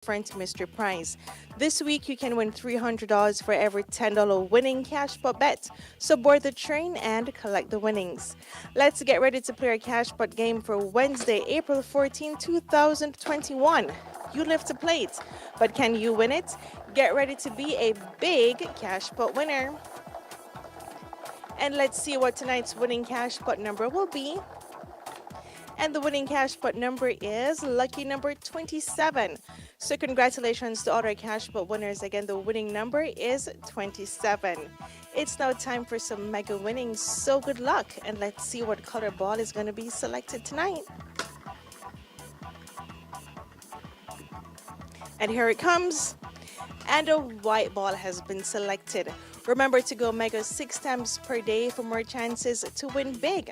different mystery prize. This week, you can win $300 for every $10 winning cash pot bet. So board the train and collect the winnings. Let's get ready to play our cash pot game for Wednesday, April 14, 2021. You live to play it, but can you win it? Get ready to be a big cash pot winner. And let's see what tonight's winning cash pot number will be. And the winning cash pot number is lucky number 27. So congratulations to all our cash pot winners. Again, the winning number is 27. It's now time for some mega winnings. So good luck. And let's see what color ball is going to be selected tonight. And here it comes. And a white ball has been selected. Remember to go mega 6 times per day for more chances to win big.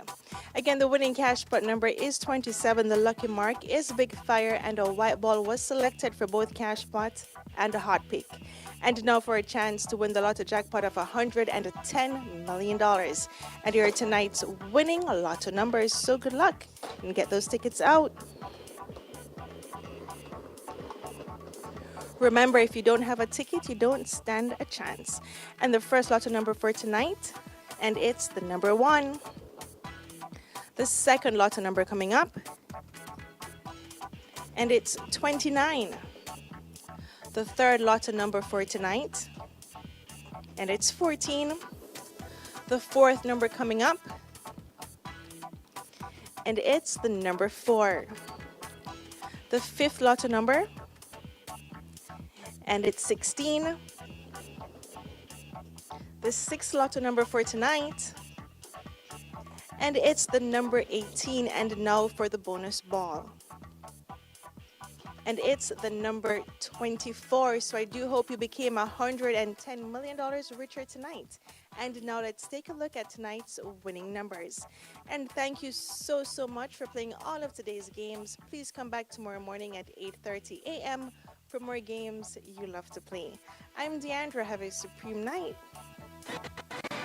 Again, the winning cash pot number is 27. The lucky mark is Big Fire, and a white ball was selected for both cash pot and a hot pick. And now for a chance to win the lotto jackpot of $110 million. And here are tonight's winning lotto numbers. So good luck and get those tickets out. Remember, if you don't have a ticket, you don't stand a chance. And the first lotto number for tonight, and it's the number 1. The second lotto number coming up, and it's 29. The third lotto number for tonight, and it's 14. The fourth number coming up, and it's the number 4. The fifth lotto number, and it's 16. The sixth lotto number for tonight, and it's the number 18. And now for the bonus ball, and it's the number 24. So I do hope you became $110 million richer tonight. And now let's take a look at tonight's winning numbers. And thank you so much for playing all of today's games. Please come back tomorrow morning at 8:30 a.m. for more games you love to play. I'm Deandra. Have a supreme night.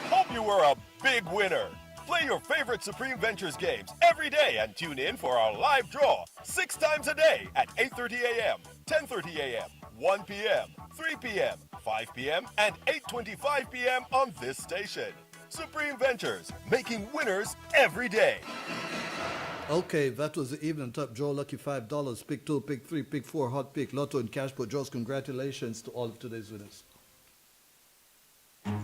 Hope you were a big winner. Play your favorite Supreme Ventures games every day and tune in for our live draw 6 times a day at 8:30 a.m., 10:30 a.m., 1 p.m., 3 p.m., 5 p.m., and 8:25 p.m. on this station. Supreme Ventures, making winners every day. Okay, that was the evening top draw. Lucky $5. Pick 2, pick 3, pick 4, hot pick, lotto and cash pot draws. Congratulations to all of today's winners.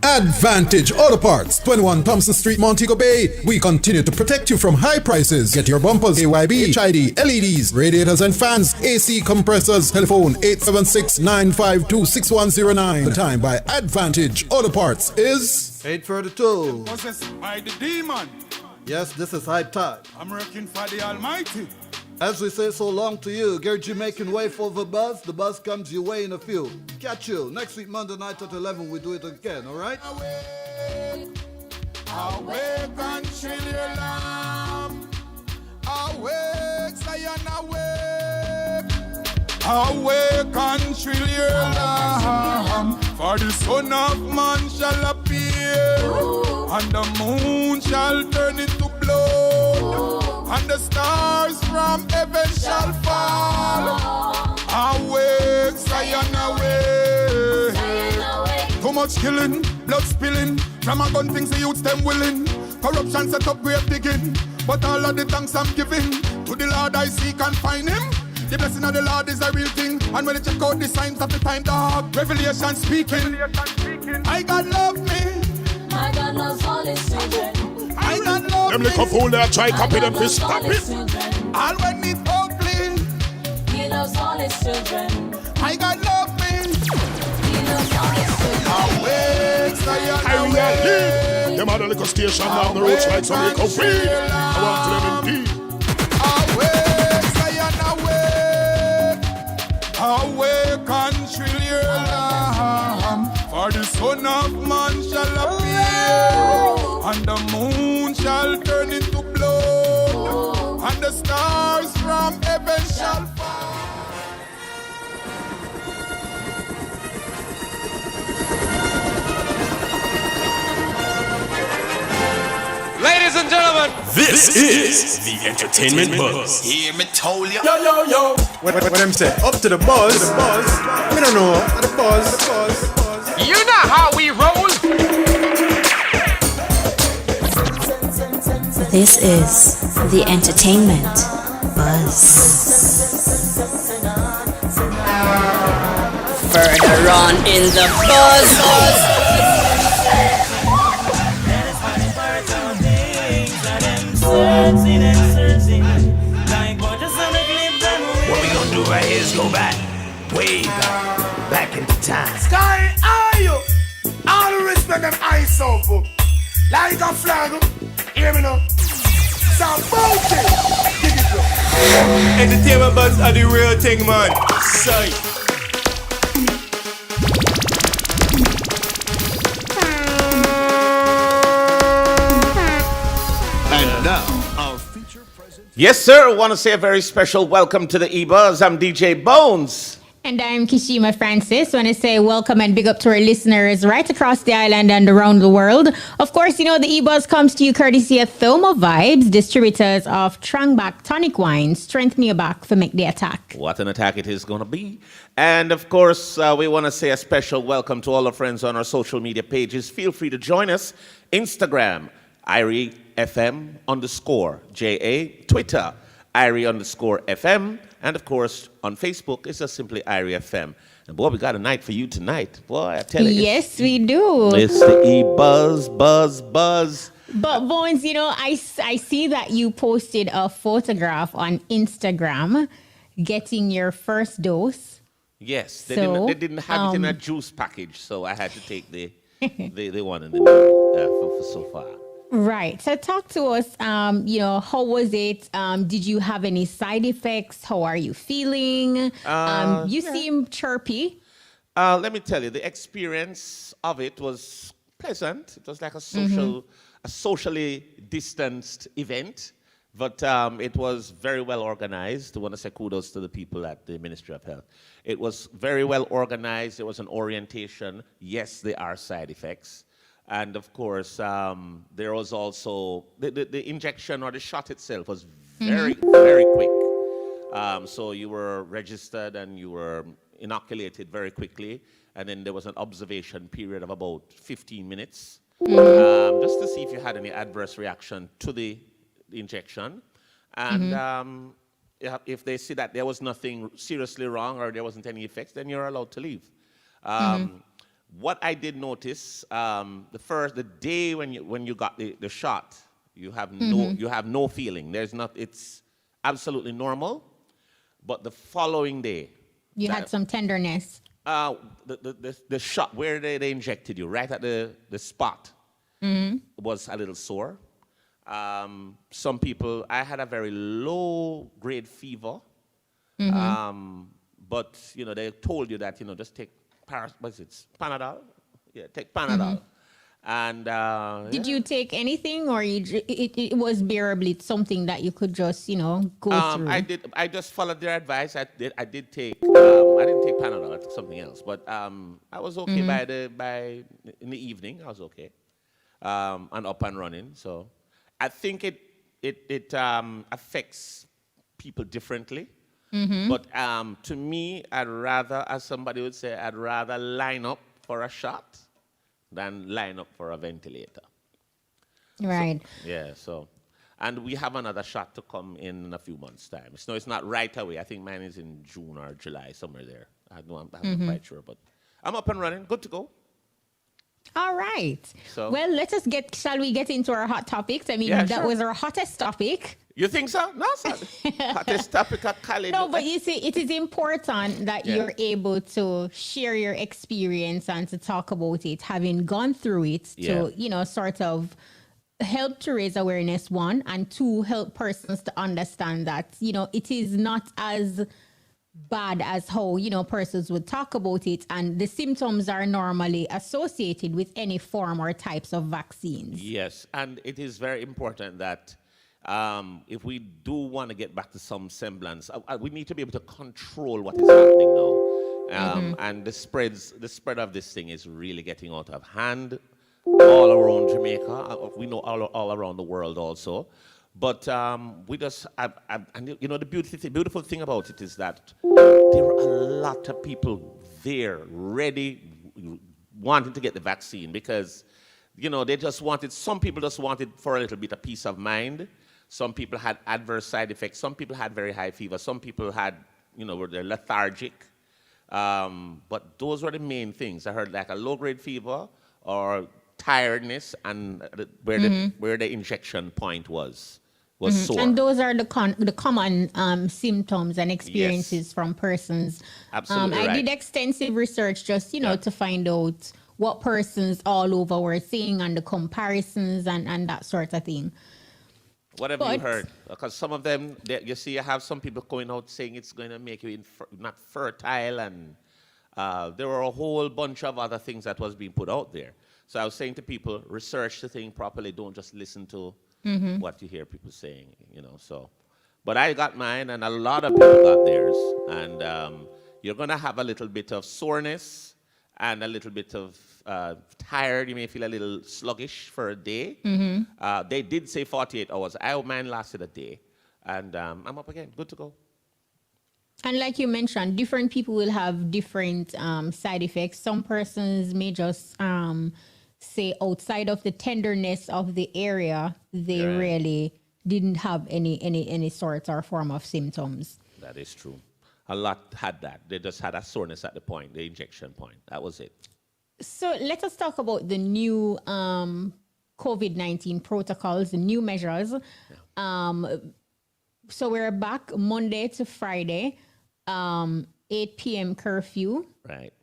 Advantage Auto Parts, 21 Thompson Street, Montego Bay. We continue to protect you from high prices. Get your bumpers, AYB, HID, LEDs, radiators and fans, AC compressors. Telephone 876-952-6109. The time by Advantage Auto Parts is 8:32. Possessed by the demon. Yes, this is high tide. I'm working for the Almighty. As we say so long to you, Gergie making way for the buzz. The buzz comes your way in a few. Catch you next week, Monday night at 11. We do it again, all right? Awake and chill your lamb. Awake, Zion, awake. Awake and chill your lamb. For the Son of Man shall appear, and the moon shall turn into blood, and the stars from heaven shall fall. Awake, Zion, awake. Too much killing, blood spilling. From a gun things the youths them willing. Corruption set up grave digging. But all of the thanks I'm giving to the Lord I seek and find him. The blessing of the Lord is a real thing. And when you check out the signs of the time, dog, Revelation speaking. I God love me. My God loves all his children. I God love Them me. little fool there try copy them to stop it. All when it's ugly. He loves all his children. I God love me. He loves all his children. Awake, Zion, I will awake. leave. Them other little station down the road like some little weed. I want to them indeed. Awake, Zion, awake. Awake and chill your lamb. For the Son of Man shall appear, and the moon shall turn into blood, and the stars from heaven shall fall. Ladies and gentlemen, This is the Entertainment Buzz. hear me told you. Yo, yo, yo. What them say? Up to the buzz. Me don't know. The buzz. You know how we roll. This is the entertainment buzz. Further on in the buzz. What we gonna do right here is go back, way back into time. Sky, are you? All the respect and ice up. Like a flag. Hear me now. Somebody. Dig it up. Entertainment buzz are the real thing, man. Sight. And now, our feature present. Yes, sir. I want to say a very special welcome to the EBUZZ. I'm DJ Bones. And I'm Kishima Francis. Want to say welcome and big up to our listeners right across the island and around the world. Of course, you know, the EBUZZ comes to you courtesy of Thelma Vibes, distributors of Trangback Tonic Wine. Strengthen your back for make the attack. What an attack it is going to be. And of course, we want to say a special welcome to all our friends on our social media pages. Feel free to join us. Instagram, IRIFM_JA. Twitter, IRI_FM. And of course, on Facebook, it's just simply IRIFM. And boy, we got a night for you tonight. Boy, I tell you. Yes, we do. It's the EBUZZ, buzz. But Bones, you know, I see that you posted a photograph on Instagram getting your first dose. Yes, they So, didn't have it in a juice package, so I had to take the one in the for so far. Right. So talk to us, you know, how was it? Did you have any side effects? How are you feeling? You seem chirpy. Let me tell you, the experience of it was pleasant. It was like a socially distanced event, but it was very well organized. I want to say kudos to the people at the Ministry of Health. It was very well organized. There was an orientation. Yes, there are side effects. And of course, there was also the injection or the shot itself was very quick. So you were registered and you were inoculated very quickly. And then there was an observation period of about 15 minutes, just to see if you had any adverse reaction to the injection. And if they see that there was nothing seriously wrong or there wasn't any effects, then you're allowed to leave. What I did notice, the day when you got the shot, you have no feeling. It's absolutely normal. But the following day, You had some tenderness. the shot where they injected you, right at the spot, was a little sore. Some people, I had a very low grade fever, but you know they told you that just take Panadol. Yeah, take Panadol. And Did you take anything, or it was bearably something that you could just go through? I just followed their advice. I did take. I didn't take Panadol. I took something else. But I was okay by in the evening. I was okay, and up and running. So I think it affects people differently. But to me, I'd rather, as somebody would say, I'd rather line up for a shot than line up for a ventilator. Right. So, and we have another shot to come in a few months' time. So it's not right away. I think mine is in June or July, somewhere there. I'm not quite sure, but I'm up and running, good to go. All right. So, well, shall we get into our hot topics? I mean, that was our hottest topic. You think so? No, sir. Hottest topic of college. No, but you see, it is important that you're able to share your experience and to talk about it, having gone through it, to, sort of help to raise awareness, one, and two, help persons to understand that, it is not as bad as how, persons would talk about it, and the symptoms are normally associated with any form or types of vaccines. Yes, and it is very important that if we do want to get back to some semblance, we need to be able to control what is happening now. And the spread of this thing is really getting out of hand all around Jamaica. We know all around the world also. But we just, and you know, the beautiful thing about it is that there were a lot of people there ready, wanting to get the vaccine because, you know, they just wanted, some people just wanted for a little bit of peace of mind. Some people had adverse side effects. Some people had very high fever. Some people had, you know, were they lethargic. But those were the main things. I heard like a low-grade fever or tiredness, and where the injection point was sore. And those are the common symptoms and experiences from persons. Absolutely I right. did extensive research just, you know, to find out what persons all over were saying and the comparisons and that sort of thing. What have you heard? Because some of them, you see, you have some people going out saying it's going to make you not fertile, and there were a whole bunch of other things that was being put out there. So I was saying to people, research the thing properly. Don't just listen to what you hear people saying, you know. So, but I got mine, and a lot of people got theirs. And you're going to have a little bit of soreness and a little bit of tired. You may feel a little sluggish for a day. They did say 48 hours. Mine lasted a day. And I'm up again. Good to go. And like you mentioned, different people will have different side effects. Some persons may just say outside of the tenderness of the area, they really didn't have any sort or form of symptoms. That is true. A lot had that. They just had a soreness at the point, the injection point. That was it. So let us talk about the new COVID-19 protocols, the new measures. So we're back Monday to Friday, 8 p.m. curfew. Right.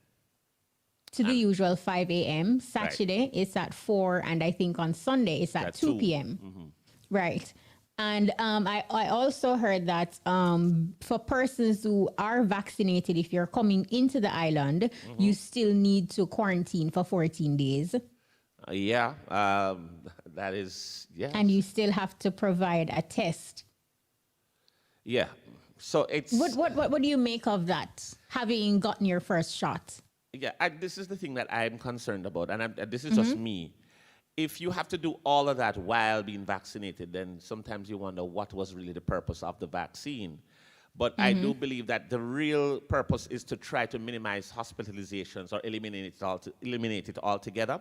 To the usual 5 a.m. Saturday, it's at 4, and I think on Sunday, it's at 2 p.m. Right. And I also heard that for persons who are vaccinated, if you're coming into the island, you still need to quarantine for 14 days. That is, yeah. And you still have to provide a test. Yeah. So it's... What do you make of that, having gotten your first shot? Yeah, this is the thing that I'm concerned about, and this is just me. If you have to do all of that while being vaccinated, then sometimes you wonder what was really the purpose of the vaccine. But I do believe that the real purpose is to try to minimize hospitalizations or eliminate it altogether.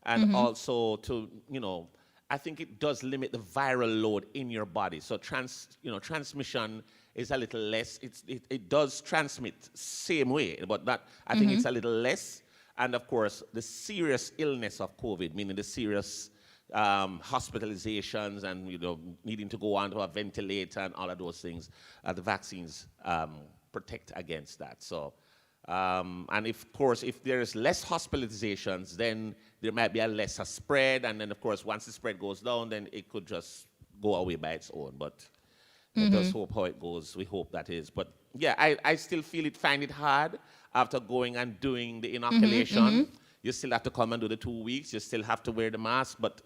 And also to, you know, I think it does limit the viral load in your body. So transmission is a little less. It does transmit same way, but that I think it's a little less. And of course, the serious illness of COVID, meaning the serious hospitalizations and needing to go onto a ventilator and all of those things, the vaccines protect against that. So, and of course, if there is less hospitalizations, then there might be a lesser spread. And then, of course, once the spread goes down, then it could just go away by its own. But let us hope how it goes. We hope that is. But yeah, I still find it hard after going and doing the inoculation. You still have to come and do the 2 weeks. You still have to wear the mask, but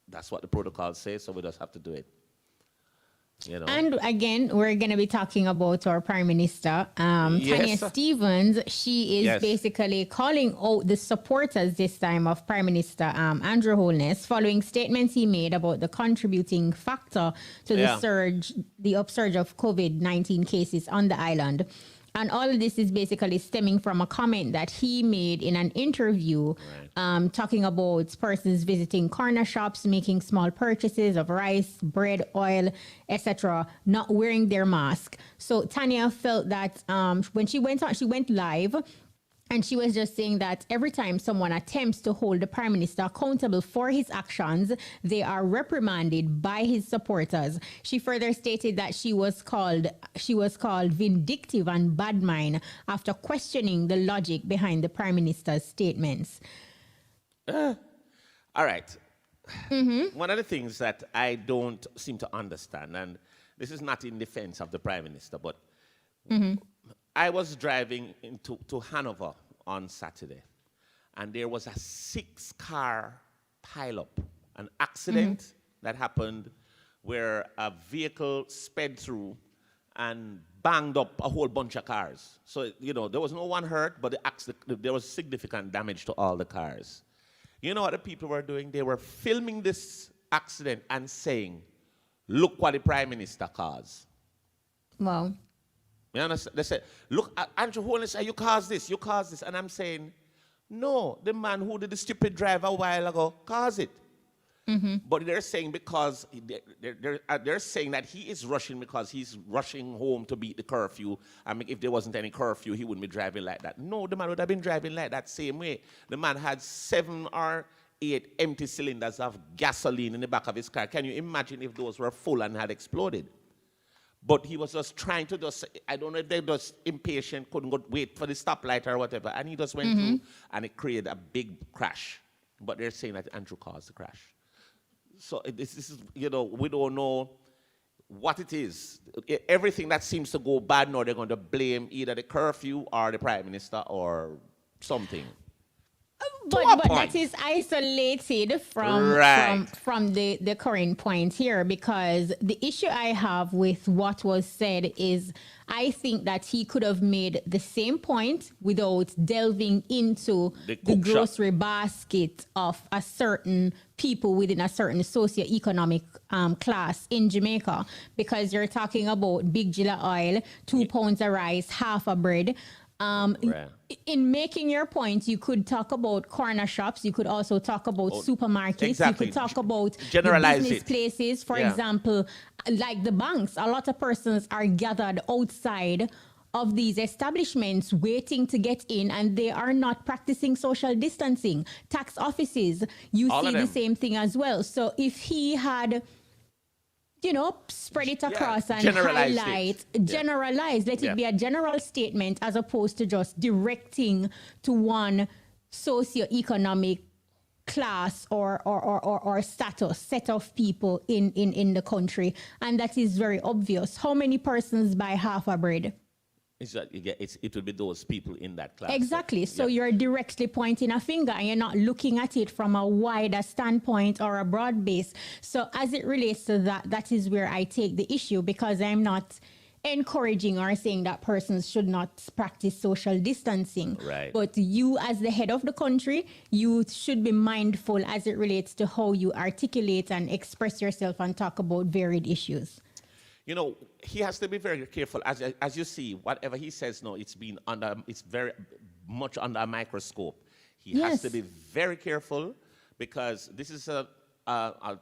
that's what the protocol says, so we just have to do it. You know. And again, we're going to be talking about our Prime Minister, Tanya Stevens. She is basically calling out the supporters this time of Prime Minister Andrew Holness following statements he made about the contributing factor to the upsurge of COVID-19 cases on the island. And all of this is basically stemming from a comment that he made in an interview talking about persons visiting corner shops, making small purchases of rice, bread, oil, etc., not wearing their mask. So Tanya felt that when she went live, and she was just saying that every time someone attempts to hold the Prime Minister accountable for his actions, they are reprimanded by his supporters. She further stated that she was called vindictive and bad mind after questioning the logic behind the Prime Minister's statements. All right. One of the things that I don't seem to understand, and this is not in defense of the Prime Minister, but I was driving to Hanover on Saturday, and there was a 6-car pileup, an accident that happened where a vehicle sped through and banged up a whole bunch of cars. So, there was no one hurt, but there was significant damage to all the cars. You know what the people were doing? They were filming this accident and saying, look what the Prime Minister caused. Wow. You understand? They said, look, Andrew Holness said, you caused this, you caused this. And I'm saying, no, the man who did the stupid drive a while ago caused it. But they're saying because they're saying that he is rushing because he's rushing home to beat the curfew. I mean, if there wasn't any curfew, he wouldn't be driving like that. No, the man would have been driving like that same way. The man had 7 or 8 empty cylinders of gasoline in the back of his car. Can you imagine if those were full and had exploded? But he was just trying to I don't know if they're just impatient, couldn't go wait for the stoplight or whatever. And he just went through and it created a big crash. But they're saying that Andrew caused the crash. So this is, we don't know what it is. Everything that seems to go bad now, they're going to blame either the curfew or the Prime Minister or something. But that is isolated from the current point here, because the issue I have with what was said is I think that he could have made the same point without delving into the grocery basket of a certain people within a certain socioeconomic class in Jamaica, because you're talking about big jilla oil, 2 pounds of rice, half a bread. In making your point, you could talk about corner shops. You could also talk about supermarkets. Exactly. You could talk about Generalize the business places. For example, like the banks. A lot of persons are gathered outside of these establishments waiting to get in, and they are not practicing social distancing. Tax offices, you see the same thing as well. So if he had spread it across and generalize, let it be a general statement as opposed to just directing to one socioeconomic class or status set of people in the country. And that is very obvious. How many persons buy half a bread? It will be those people in that class. Exactly. So you're directly pointing a finger and you're not looking at it from a wider standpoint or a broad base. So as it relates to that, that is where I take the issue, because I'm not encouraging or saying that persons should not practice social distancing. Right. But you, as the head of the country, you should be mindful as it relates to how you articulate and express yourself and talk about varied issues. He has to be very careful. As you see, whatever he says now, it's very much under a microscope. He has to be very careful, because this is a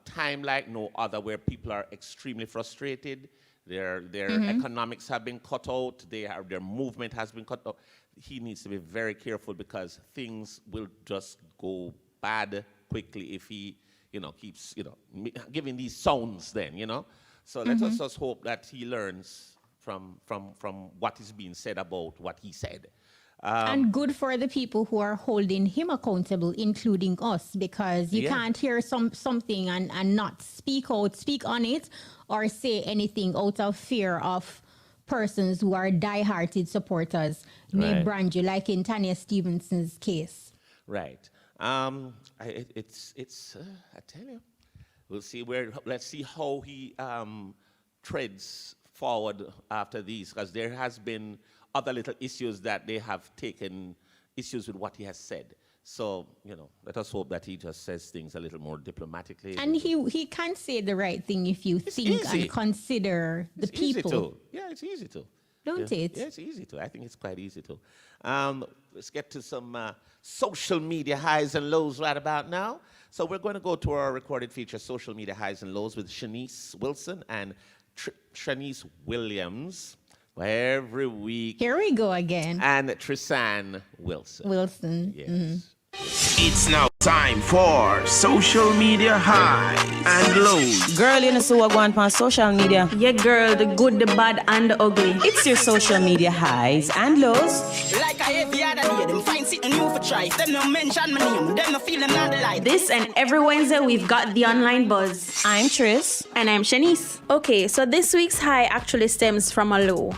time like no other where people are extremely frustrated. Their economics have been cut out. Their movement has been cut out. He needs to be very careful, because things will just go bad quickly if he, keeps, giving these sounds then, So let us just hope that he learns from what is being said about what he said. And good for the people who are holding him accountable, including us, because you can't hear something and not speak on it, or say anything out of fear of persons who are die-hearted supporters, may brand you, like in Tanya Stevenson's case. Right. I tell you. We'll see let's see how he treads forward after these, because there has been other little issues that they have taken issues with what he has said. So, let us hope that he just says things a little more diplomatically. And he can say the right thing if you think and consider the people. Yeah, it's easy to. Don't it? Yeah, it's easy to. I think it's quite easy to. Let's get to some social media highs and lows right about now. So we're going to go to our recorded feature, Social Media Highs and Lows, with Shanice Wilson and Shanice Williams. Every week. Here we go again. And Trisan Wilson. Yes. It's now time for social media highs and lows. Girl, you know so what going on social media? Yeah, girl, the good, the bad, and the ugly. It's your social media highs and lows. Like I every other day, them find something new for try. Them no mention my name, them no feel them not like. This and every Wednesday we've got the online buzz. I'm Tris. And I'm Shanice. Okay, so this week's high actually stems from a low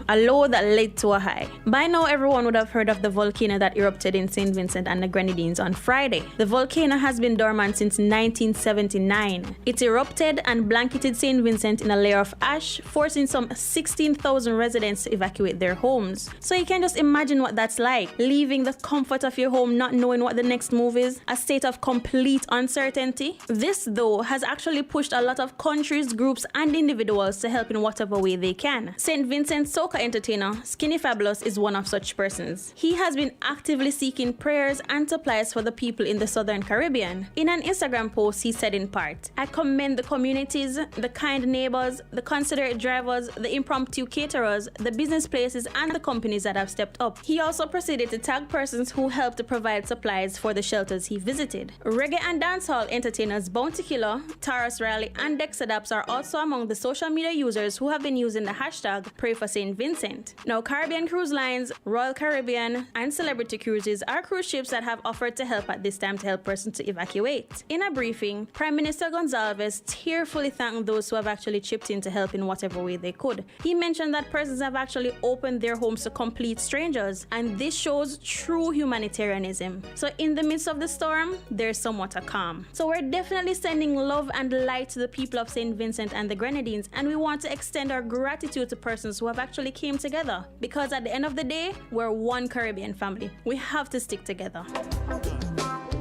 that led to a high. By now, everyone would have heard of the volcano that erupted in St. Vincent and the Grenadines on Friday. The volcano has been dormant since 1979. It erupted and blanketed St. Vincent in a layer of ash, forcing some 16,000 residents to evacuate their homes. So you can just imagine what that's like, leaving the comfort of your home, not not knowing what the next move is, a state of complete uncertainty. This, though, has actually pushed a lot of countries, groups, and individuals to help in whatever way they can. St. Vincent soca entertainer Skinny Fabulous is one of such persons. He has been actively seeking prayers and supplies for the people in the Southern Caribbean. In an Instagram post, he said in part, "I commend the communities, the kind neighbors, the considerate drivers, the impromptu caterers, the business places, and the companies that have stepped up." He also proceeded to tag persons who helped to provide supplies for the shelters he visited. Reggae and dancehall entertainers Bounty Killer, Taurus Riley, and Dexter Daps are also among the social media users who have been using the hashtag Pray for St. Vincent. Now, Caribbean Cruise Lines, Royal Caribbean, and Celebrity Cruises are cruise ships that have offered to help at this time to help persons to evacuate. In a briefing, Prime Minister Gonsalves tearfully thanked those who have actually chipped in to help in whatever way they could. He mentioned that persons have actually opened their homes to complete strangers, and this shows true humanitarianism. So in the midst of the storm, there's somewhat a calm. So we're definitely sending love and light to the people of St. Vincent and the Grenadines, and we want to extend our gratitude to persons who have actually came together, because at the end of the day, we're one Caribbean family. We have to stick together.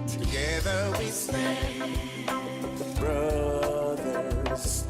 Together we stand, brothers.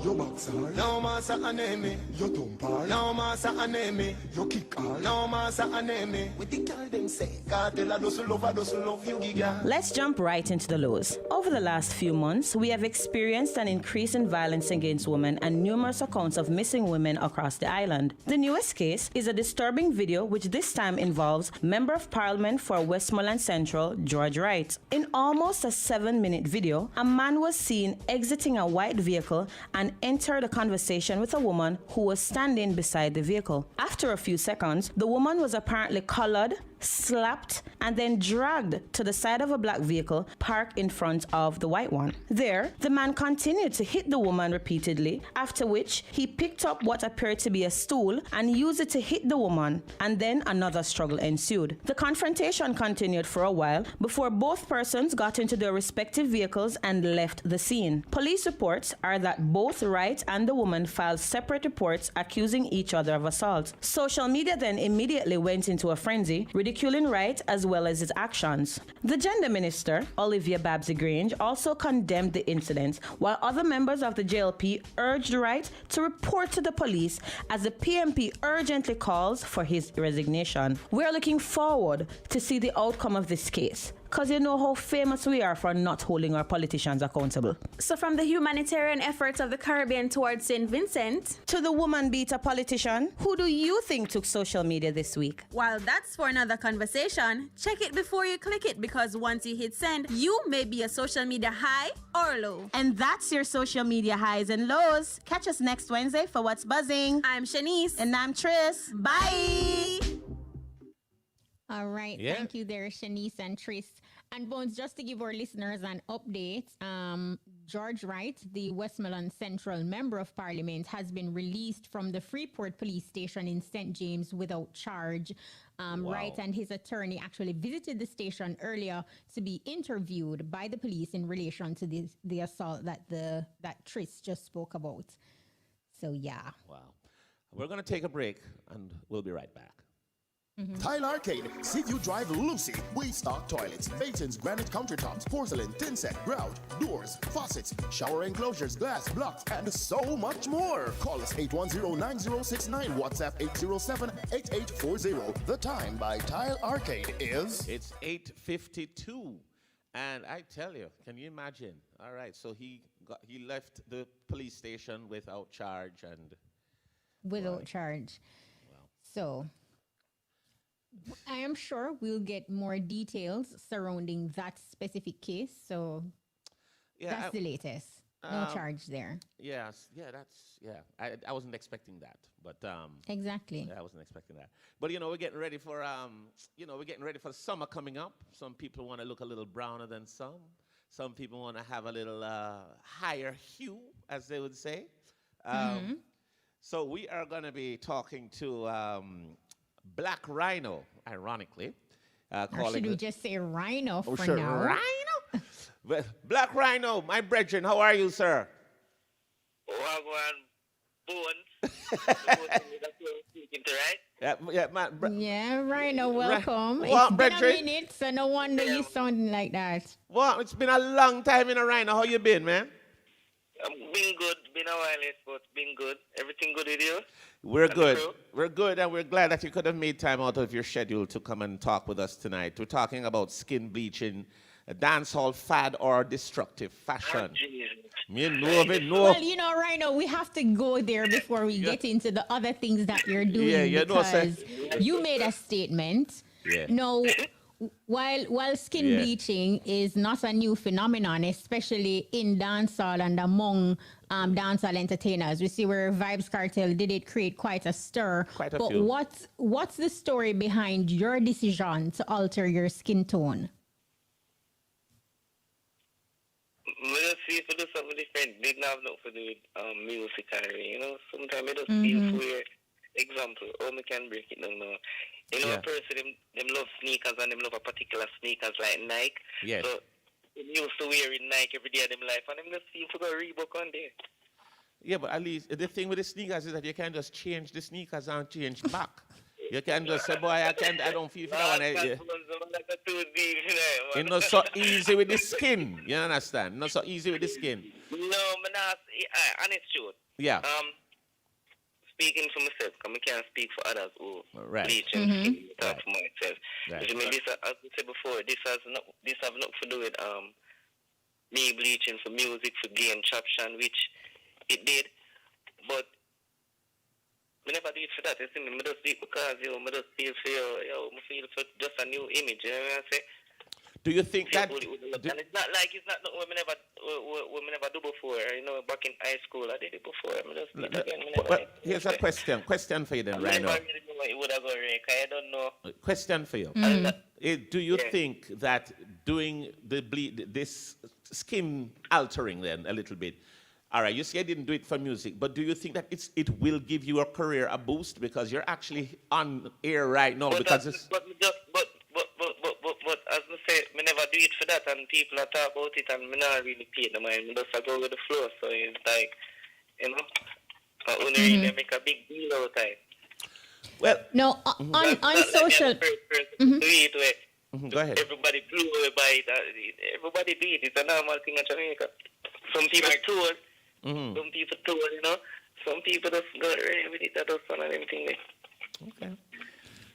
Yo boxer, no massa aneme. Yo tumpa, no massa aneme. Yo kick all, no massa aneme. With the girl them say, Cartela doesn't love you, giga. Let's jump right into the lows. Over the last few months, we have experienced an increase in violence against women and numerous accounts of missing women across the island. The newest case is a disturbing video which this time involves Member of Parliament for Westmoreland Central, George Wright. In almost a 7-minute video, a man was seen exiting a white vehicle and entered a conversation with a woman who was standing beside the vehicle. After a few seconds, the woman was apparently collared, slapped, and then dragged to the side of a black vehicle parked in front of the white one. There, the man continued to hit the woman repeatedly, after which he picked up what appeared to be a stool and used it to hit the woman, and then another struggle ensued. The confrontation continued for a while before both persons got into their respective vehicles and left the scene. Police reports are that both Wright and the woman filed separate reports accusing each other of assault. Social media then immediately went into a frenzy, ridiculing Wright as well as his actions. The gender minister, Olivia Babsy-Grange, also condemned the incident, while other members of the JLP urged Wright to report to the police as the PMP urgently calls for his resignation. We're looking forward to see the outcome of this case, because you know how famous we are for not holding our politicians accountable. So from the humanitarian efforts of the Caribbean towards St. Vincent to the woman beater politician, who do you think took social media this week? While that's for another conversation, check it before you click it, because once you hit send, you may be a social media high or low. And that's your social media highs and lows. Catch us next Wednesday for What's Buzzing. I'm Shanice. And I'm Tris. Bye! All right. Yeah. Thank you there, Shanice and Tris. And Bones, just to give our listeners an update, George Wright, the Westmoreland Central Member of Parliament, has been released from the Freeport Police Station in St. James without charge. Wright and his attorney actually visited the station earlier to be interviewed by the police in relation to the assault that Tris just spoke about. So, yeah. Wow. We're going to take a break, and we'll be right back. Tile Arcade, Seaview Drive, Lucy. We stock toilets, basins, granite countertops, porcelain, tin set, grout, doors, faucets, shower enclosures, glass, blocks, and so much more. Call us 810-9069, WhatsApp 807-8840. The time by Tile Arcade is... It's 8:52. And I tell you, can you imagine? All right, so he left the police station without charge and... Without charge. Wow. So... I am sure we'll get more details surrounding that specific case. So that's the latest. No charge there. Yes. Yeah, I wasn't expecting that, but exactly. I wasn't expecting that. But we're getting ready for summer coming up. Some people want to look a little browner than some. Some people want to have a little higher hue, as they would say. So we are going to be talking to Blak Ryno, ironically. Or should we just say Ryno for sure. now? Ryno? Well, Blak Ryno, my brethren, how are you, sir? Wagwan Bones. That's what you're speaking to, right? man. Yeah, Ryno, welcome. What, It's been a brethren? minute, so no wonder you sounding like that. Well, it's been a long time in a Ryno. How you been, man? Been good. Been a while, but been good. Everything good with you? We're And the good. crew? We're good, and we're glad that you could have made time out of your schedule to come and talk with us tonight. We're talking about skin bleaching, a dancehall fad or destructive fashion. Me know. Well, you know, Ryno, we have to go there before we get into the other things that you're doing. Yeah, you know, sir. because you made a statement. Yeah. No, while skin Yeah. bleaching is not a new phenomenon, especially in dancehall and among dancehall entertainers, we see where Vibes Cartel did it create quite a stir. Quite a but few. what's the story behind your decision to alter your skin tone? I just feel to do something different. Didn't have nothing to do with music or, you know. Sometimes I just Mhm. feel weird. Example, how me can break it down now. You know, Yeah. a person, them love sneakers and them love a particular sneakers like Nike. Yes. So, them used to wearing Nike every day of them life and them just feel to go Reebok on there. Yeah, but at least the thing with the sneakers is that you can just change the sneakers and change back. You can just say, boy, I don't feel for that one. It's not so easy with the skin. You understand? Not so easy with the skin. No, but not, honest truth. Yeah. Speaking for myself, because I can't speak for others who Right. bleach and skin, talk for myself. Right. I mean, this, as I said before, this have nothing to do with me bleaching for music, for gain traction, which it did. But I never do it for that. You see me, I just do it because, I just feel for I feel for just a new image, you know what I say? Do you think that... And it's not like it's not what we never do before. You know, back in high school, I did it before. I just did it again. Well, here's a question for you then, I Ryno. never really know it would have gone right, 'cause I don't know. Question for you. Do you think that doing this skin altering then a little bit, all right, you say I didn't do it for music, but do you think that it will give you a career a boost because you're actually on air right now? But Because but as I say, I never do it for that, and people are talk about it, and I not really pay the mind. I just go with the flow, so it's like, you know, I only really make a big deal out of it. Well, no, on social. Do it where Go ahead. everybody blew away by it. Everybody do it. It's a normal thing in Jamaica. Some people tour, some people tour, you know. Some people just go away with it. That does one and everything. Okay.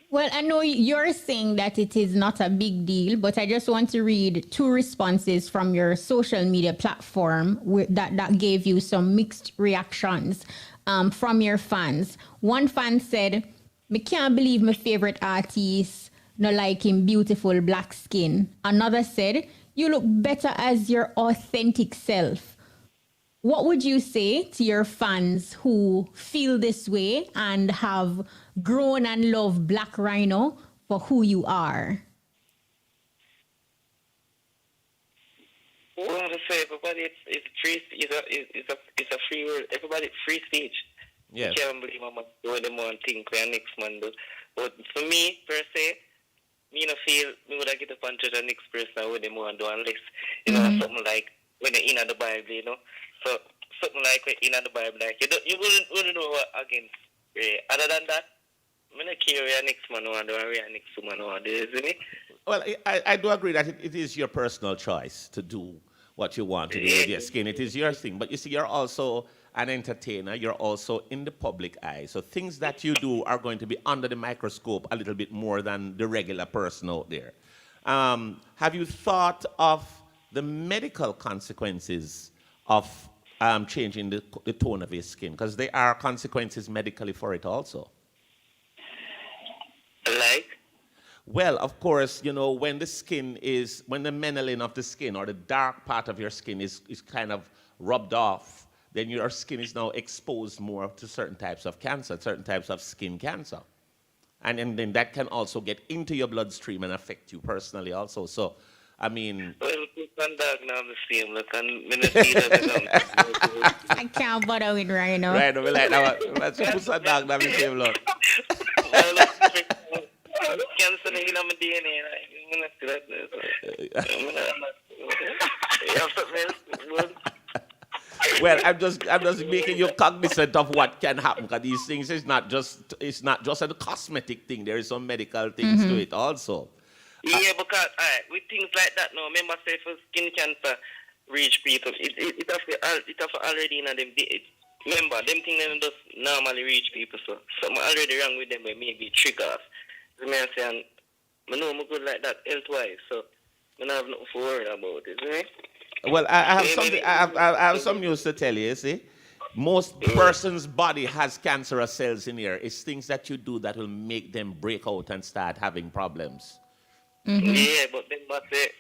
Well, I know you're saying that it is not a big deal, but I just want to read two responses from your social media platform that gave you some mixed reactions from your fans. One fan said, "Me can't believe my favorite artist no like him beautiful black skin." Another said, "You look better as your authentic self." What would you say to your fans who feel this way and have grown and love Black Ryno for who you are? Well, I want to say, everybody, it's free. It's a free world. Everybody, free speech. Yeah. You can't believe how much them want to think where next man do. But for me, per se, me no feel me would get up and judge the next person what them want to do unless you know something like when they're in the Bible, you know. So something like when in the Bible, like you wouldn't know what against. Other than that, I don't care where next man want to do and where next woman want to do, isn't it? Well, I do agree that it is your personal choice to do what you want to do with your skin. It is your thing. But you see, you're also an entertainer. You're also in the public eye. So things that you do are going to be under the microscope a little bit more than the regular person out there. Have you thought of the medical consequences of changing the tone of your skin? Because there are consequences medically for it also. Like? Well, of course, you know, when the melanin of the skin or the dark part of your skin is kind of rubbed off, then your skin is now exposed more to certain types of cancer, certain types of skin cancer. And then that can also get into your bloodstream and affect you personally also. So, I mean... Well, I'm now the same. Look, and I can't bother with Ryno. Right, we like that. Let's put some dog down the same look. Cancer in my DNA. Well, I'm just making you cognizant of what can happen, because these things is not just a cosmetic thing. There is some medical things to it also. Yeah, because with things like that now, remember say for skin cancer reach people, it have already in them. Remember, them things them just normally reach people, so something already wrong with them, but maybe triggers. So me say, I know I'm good like that health-wise, so I don't have nothing to worry about it, right? Well, I have something. I have some news to tell you. You see, most person's body has cancerous cells in here. It's things that you do that will make them break out and start having problems. Yeah, but then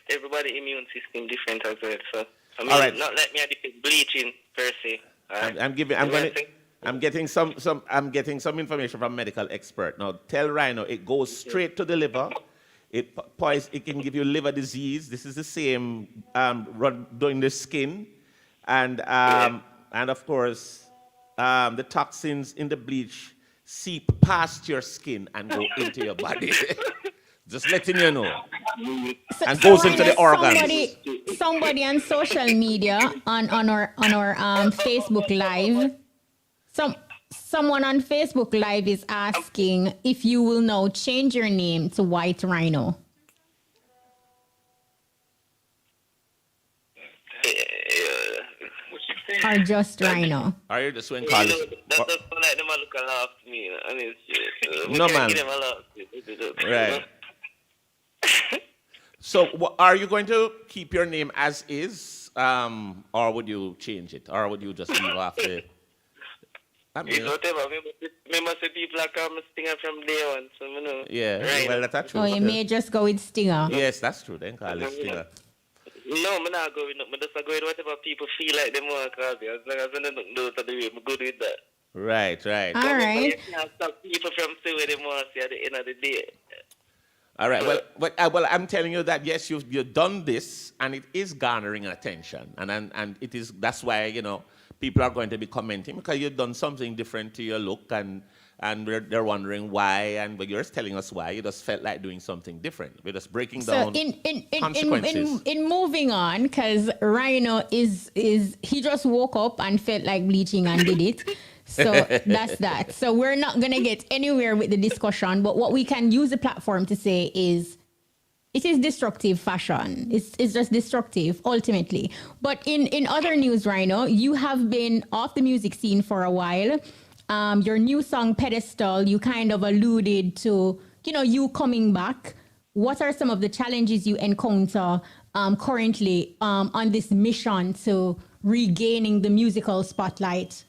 everybody immune system different as well. So I mean, All right. not like me I bleaching per se. I'm getting some information from a medical expert. Now tell Ryno it goes straight to the liver. It can give you liver disease. This is the same run doing the skin, and of course the toxins in the bleach seep past your skin and go into your body. Just letting you know. And goes into the organs. Somebody on social media on our Facebook Live. Someone on Facebook Live is asking if you will now change your name to White Ryno. Or just Ryno. Are you just when call it? That's just like them a look and laugh to me. I mean, No, man. Give them a laugh. Right. So, are you going to keep your name as is, or would you change it, or would you just leave off the? It's whatever. Remember, say people are coming Stinger from day one, so you know. Yeah, right. well, that's true. Oh, you may just go with Stinger. Yes, that's true. Then call it Stinger. No, I'm not going up. I'm just going with whatever people feel like they want to call me. As long as I don't do it, I'm good with that. Right. All right. You can't stop people from saying what they want to say at the end of the day. All right. Well, I'm telling you that yes, you've done this, and it is garnering attention, and it is. That's why people are going to be commenting, because you've done something different to your look, and they're wondering why, but you're just telling us why. You just felt like doing something different. We're just breaking down consequences. In moving on, because Ryno is he just woke up and felt like bleaching and did it. So that's that. So we're not going to get anywhere with the discussion, but what we can use the platform to say is it is destructive fashion. It's just destructive ultimately. But in other news, Ryno, you have been off the music scene for a while. Your new song Pedestal, you kind of alluded to, you coming back. What are some of the challenges you encounter currently on this mission to regaining the musical spotlight?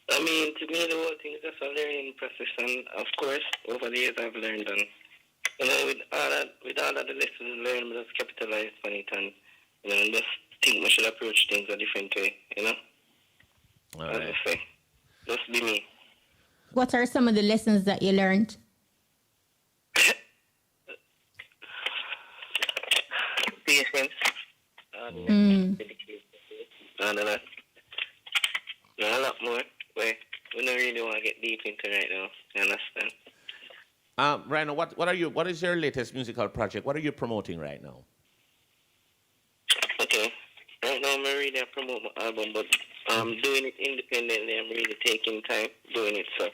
I mean, to me, the whole thing is just a learning process, and of course, over the years I've learned, and with all of the lessons learned, I just capitalize on it, and just think we should approach things a different way, All right. As I say, just be me. What are some of the lessons that you learned? Patience. And a lot more. We don't really want to get deep into right now. You understand? Ryno, what is your latest musical project? What are you promoting right now? Okay. Right now I'm really promote my album, but I'm doing it independently. I'm really taking time doing it. So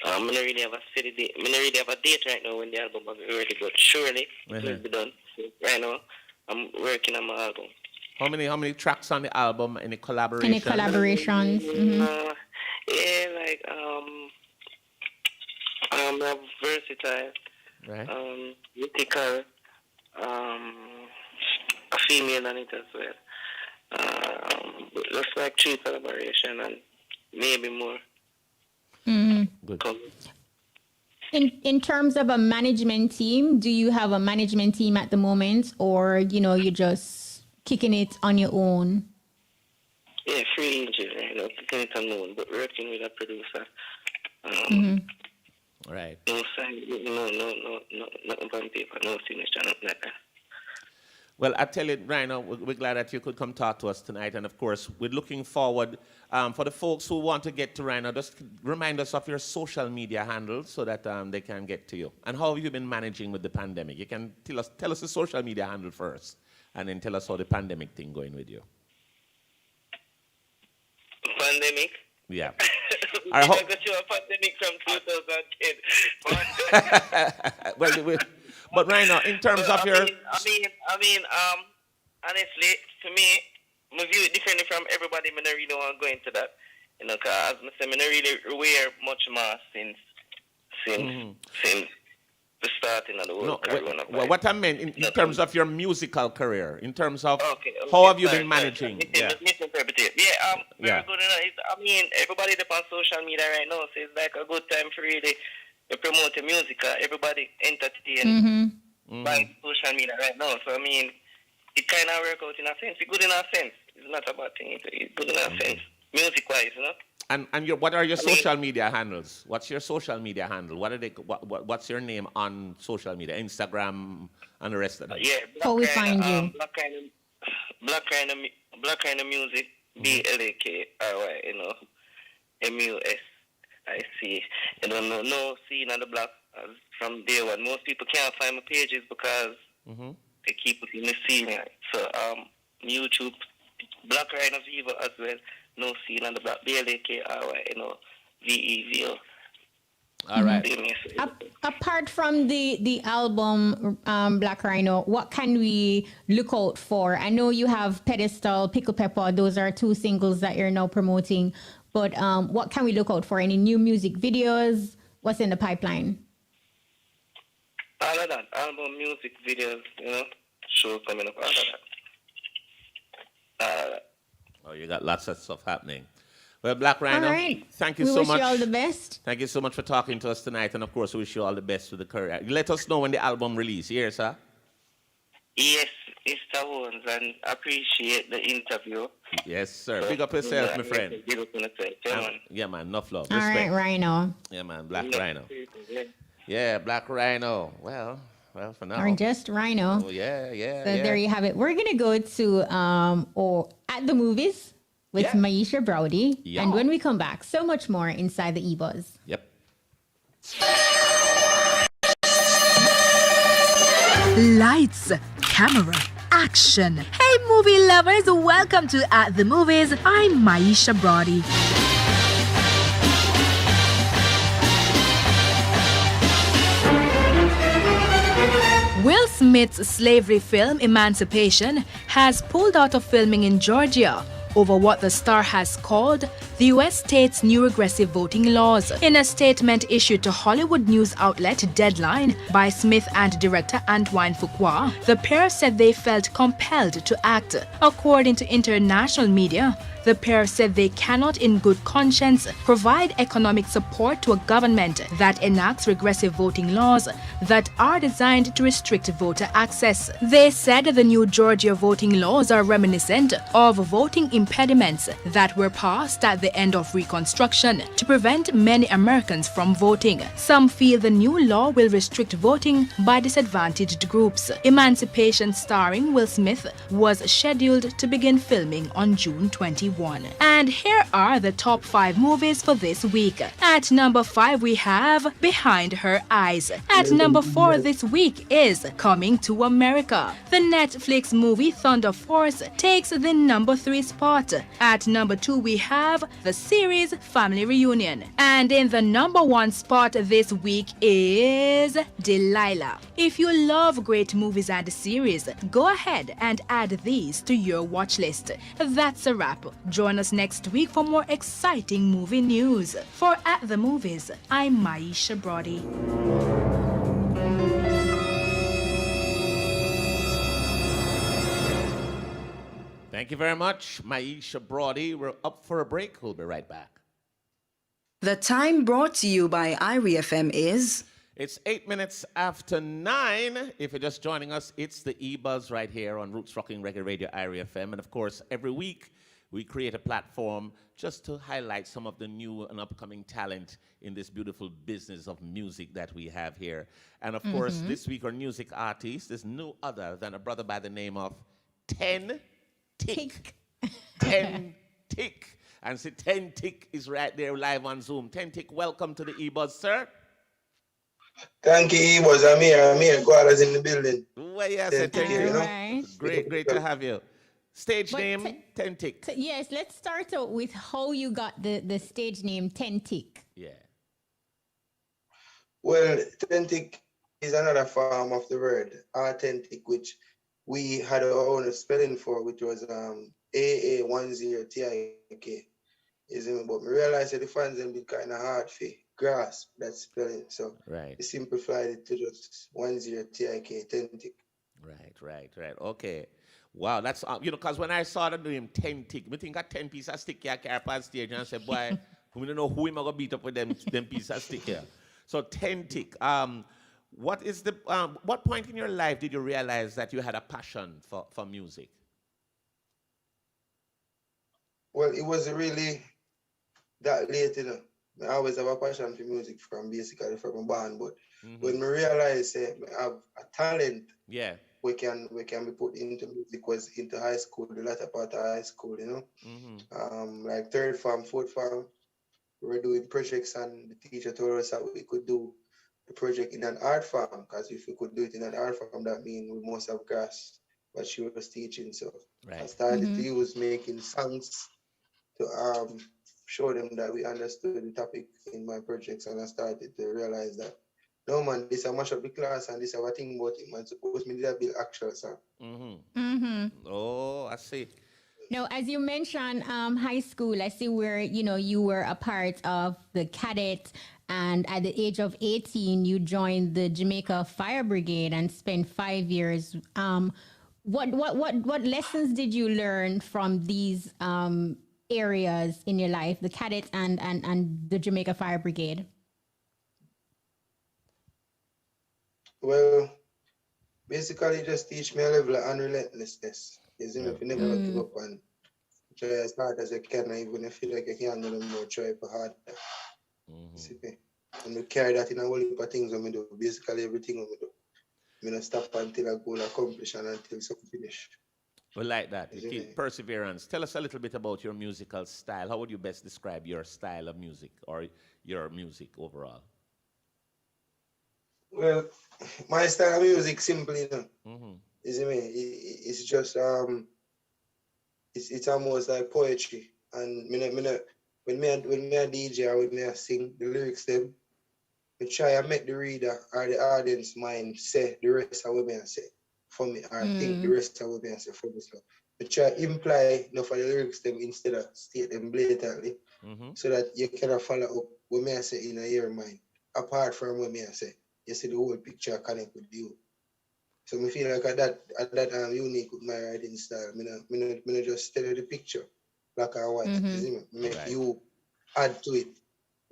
I don't really have a steady date. I don't really have a date right now when the album will be ready, but surely it will be done. So right now I'm working on my album. How many tracks on the album? Any collaborations? Any collaborations? Yeah, like I'm versatile. Right. Mythical. A female on it as well. Just like 3 collaboration and maybe more. Good. In terms of a management team, do you have a management team at the moment, or you just kicking it on your own? Yeah, free agent, kicking it on my own, but working with a producer. Right. No sign, no, nothing on paper, no signature, nothing like that. Well, I tell you, Ryno, we're glad that you could come talk to us tonight. And, of course, we're looking forward for the folks who want to get to Ryno. Just remind us of your social media handles so that they can get to you. And how have you been managing with the pandemic? You can tell us the social media handle first, and then tell us how the pandemic thing going with you. Pandemic? Yeah. I got you a pandemic from 2010. But Ryno, in terms of your... Honestly, to me, I view it differently from everybody. I don't really want to go into that. You know, because as I say, I don't really wear much more since the starting of the whole coronavirus. Well, what I meant in terms of your musical career, in terms of how have you been managing? Misinterpret it. Very good. I mean, everybody that's on social media right now, so it's like a good time for really to promote your music. Everybody entertained by social media right now. So, I mean, it kind of work out in a sense. It's good in a sense. It's not a bad thing. It's good in a sense. Music-wise, you know? And what are your social media handles? What's your social media handle? What's your name on social media? Instagram and the rest of them? Yeah. How we find you? Blak Ryno Music, BLAKRY, you know, MUSIC. You don't know, no scene on the block from day one. Most people can't find my pages because they keep it in the scene. Right? So, YouTube, Blak Ryno Vivo as well. No scene on the block. BLAKRY, you know, VEVO. All right. Apart from the album Blak Ryno, what can we look out for? I know you have Pedestal, Pickle Pepper. Those are 2 singles that you're now promoting. But what can we look out for? Any new music videos? What's in the pipeline? All of that. Album, music videos, you know, show coming up. All of that. Oh, you got lots of stuff happening. Well, Blak Ryno, right. Thank you we so much. wish you all the best. Thank you so much for talking to us tonight. And, of course, we wish you all the best with the career. Let us know when the album release. Here, sir. Yes, Mr. Holmes, and appreciate the interview. Yes, sir. Big up yourself, my friend. Big up yourself. Yeah, man. Yeah, man. Enough love. All Respect. right, Ryno. Yeah, man. Blak Ryno. Yeah, Blak Ryno. Well, for now. Or just Ryno. Oh, yeah. So there you have it. We're going to go to At the Movies with Maisha Browdy. Yeah. And when we come back, so much more inside the EBUZZ. Yep. Lights, camera, action. Hey, movie lovers, welcome to At the Movies. I'm Maisha Brody. Will Smith's slavery film Emancipation has pulled out of filming in Georgia over what the star has called the U.S. state's new regressive voting laws. In a statement issued to Hollywood news outlet Deadline by Smith and director Antoine Fuqua, the pair said they felt compelled to act. According to international media, the pair said they cannot in good conscience provide economic support to a government that enacts regressive voting laws that are designed to restrict voter access. They said the new Georgia voting laws are reminiscent of voting impediments that were passed at the end of Reconstruction to prevent many Americans from voting. Some feel the new law will restrict voting by disadvantaged groups. Emancipation, starring Will Smith, was scheduled to begin filming on June 21. And here are the top 5 movies for this week. At number 5 we have Behind Her Eyes. At number 4 this week is Coming to America. The Netflix movie Thunder Force takes the number 3 spot. At number 2 we have the series Family Reunion. And in the number 1 spot this week is Delilah. If you love great movies and series, go ahead and add these to your watch list. That's a wrap. Join us next week for more exciting movie news. For At the Movies, I'm Maisha Brody. Thank you very much, Maisha Brody. We're up for a break. We'll be right back. The time brought to you by IRI FM is... It's 8 minutes after 9. If you're just joining us, it's the EBUZZ right here on Roots Rocking Reggae Radio, IRI FM. And of course, every week we create a platform just to highlight some of the new and upcoming talent in this beautiful business of music that we have here. And of course, this week our music artist is no other than a brother by the name of 10 Tick. 10 Tick. And see, 10 Tick is right there live on Zoom. 10 Tick, welcome to the EBUZZ, sir. Thank you, EBUZZ. I'm here. God is in the building. Well, yes, Tentic, Tentic. you know. Right. Great to have you. Stage But name, Tentic. Yes, let's start out with how you got the stage name Tentic. Yeah. Well, authentic is another form of the word authentic, which we had our own spelling for, which was AA10TIK. Is it? But we realized that the fans them be kind of hard for grasp that spelling, so Right. we simplified it to just 10TIK, authentic. Right. Okay. Wow, that's because when I saw the name 10 tick, I think a 10 piece of stick here carry on stage and I said, boy, we don't know who am I gonna beat up with them piece of stick here. So 10 tick. What is the what point in your life did you realize that you had a passion for music? Well, it was really that late, you know. I always have a passion for music from a band, but when I realized I have a talent, yeah, we can be put into music was into high school, the latter part of high school, you know. Like third form, fourth form, we were doing projects and the teacher told us that we could do the project in an art form, because if we could do it in an art form, that means we must have grasped what she was teaching. So I started to use making songs to show them that we understood the topic in my projects, and I started to realize that no man, this is a mash up the class and this is a thing about it, man. Suppose me did a build actual song. Oh, I see. Now, as you mentioned, high school, I see where, you were a part of the cadet, and at the age of 18, you joined the Jamaica Fire Brigade and spent 5 years. What lessons did you learn from these areas in your life, the cadet and the Jamaica Fire Brigade? Well, basically just teach me a level of unrelentlessness. Is if you never give up and try as hard as you can, even if you feel like you can't do no more, try for harder. See me? And we carry that in a whole heap of things when we do. Basically everything when we do. I don't stop until I goal accomplished and until something finish. Well, like that. You keep perseverance. Tell us a little bit about your musical style. How would you best describe your style of music or your music overall? Well, my style of music simply, you know. You see me? It's just it's almost like poetry. And when me a DJ or when me a sing the lyrics them, I try and make the reader or the audience mind say the rest of what me say for me, or think the rest of what me say for me. So I try imply enough of the lyrics them instead of state them blatantly, so that you cannot follow up what me say in your mind. Apart from what me say, you see the whole picture connect with you. So I feel like at that unique with my writing style. Me not just tell you the picture, black and white. You see me? Make you add to it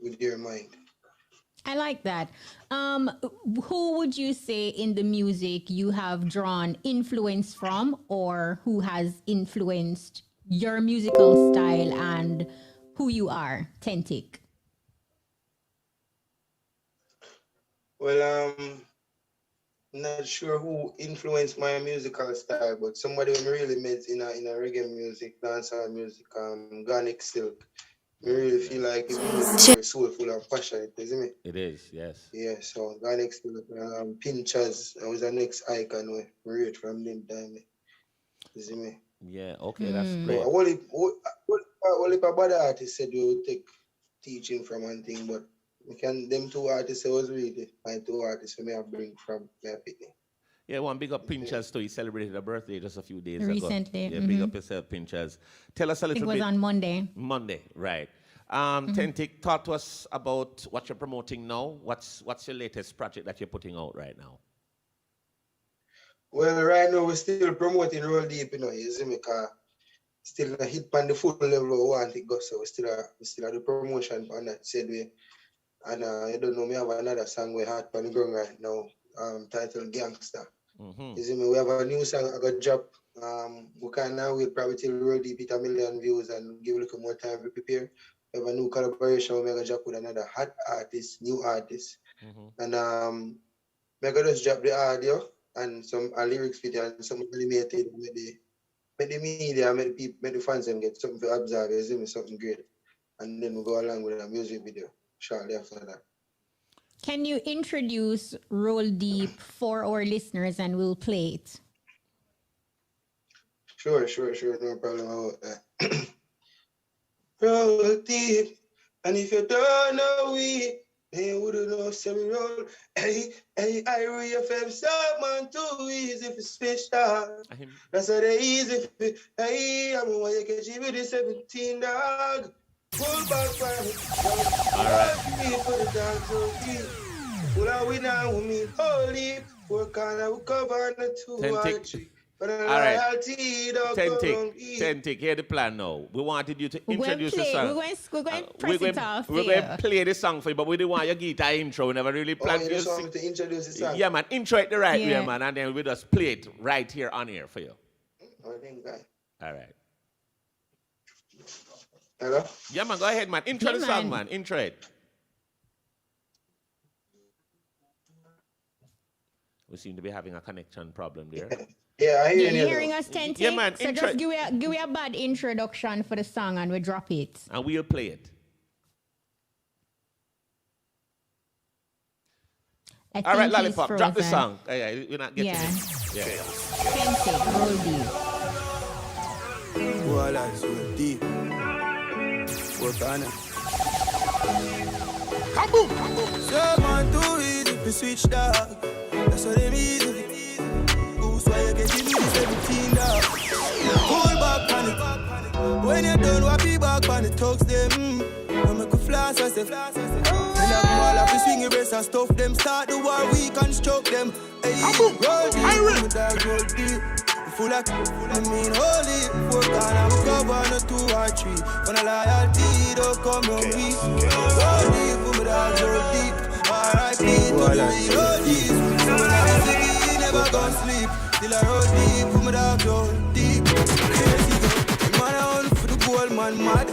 with your mind. I like that. Who would you say in the music you have drawn influence from, or who has influenced your musical style and who you are, Tentic? Well, not sure who influenced my musical style, but somebody who really made in a reggae music, dancehall music, Garnic Silk. I really feel like his music is very soulful and passionate, isn't it? It is, yes. Yeah, so Garnic Silk, Pinchers, I was the next icon we read from them time. Isn't me? Yeah, okay, that's great. Only about artists said we would take teaching from one thing, but we can them two artists was really my two artists who may have bring from my picnic. Yeah, one big up Pinchers too. He celebrated a birthday just a few days Recently, ago. Yeah, big up yourself, Pinchers. Tell us a little bit. It was on Monday. Monday, right. Tentic, talk to us about what you're promoting now. What's your latest project that you're putting out right now? Well, right now we're still promoting Roll Deep, you know, you see me, because still not hit on the full level we want it go, so we still have the promotion on that said way. And I don't know, we have another song we had on the ground right now, titled Gangster. You see me, we have a new song I got drop. We can now wait probably till Roll Deep hit 1 million views and give a little more time to prepare. We have a new collaboration we're gonna drop with another hot artist, new artist. And we're gonna just drop the audio and some lyrics video and some animated, make the media, make the fans them get something to observe, you see me, something great. And then we go along with a music video shortly after that. Can you introduce Roll Deep for our listeners and we'll play it? Sure, no problem about that. Roll deep, and if you don't know we, then you wouldn't know semi roll. Hey, I reaffirm someone too easy for switch dog. That's how they easy for, hey, I'm gonna you catch you with the 17 dog. Pull back from it. All right. For the dog so deep. Pull out with now with me, holy. Work on our cover on the 2 or 3. All right. Tentic, hear the plan now. We wanted you to introduce the song. We're going to press it off. We're going to play the song for you, but we didn't want your guitar intro. We never really planned you for you just want me to introduce the song? Yeah, man. Intro it the right way, man. And then we just play it right here on here for you. I think that. All right. Hello? Yeah, man. Go ahead, man. Intro the song, man. Intro it. We seem to be having a connection problem there. Yeah, I hear you. You're hearing us, Tentic? Yeah, man. So just give me a bad introduction for the song and we drop it. And we'll play it. All right, Lollipop, drop the song. Yeah, we're not getting it. Yeah. Tentic, Roll Deep. Well, that's real deep. Work on it. Kaboom! Someone too easy to switch dog. That's what they easy. Who's why you get me the 17 dog? Pull back on it. When you're done, what be back on the talks them. I make a flash, I say. Then I go all up to swing your breast and stuff them. Start the war, we construct them. Hey, roll deep, dog, roll deep. Full of, I mean, holy. Work on and cover on a 2 or 3. When I loyalty, don't come on me. Roll deep, put me down, roll deep. R.I.P. to the real OGs. So when I see never gonna sleep. Till I roll deep, put me down, roll deep. Crazy go, man, I hunt for the gold, man, mad.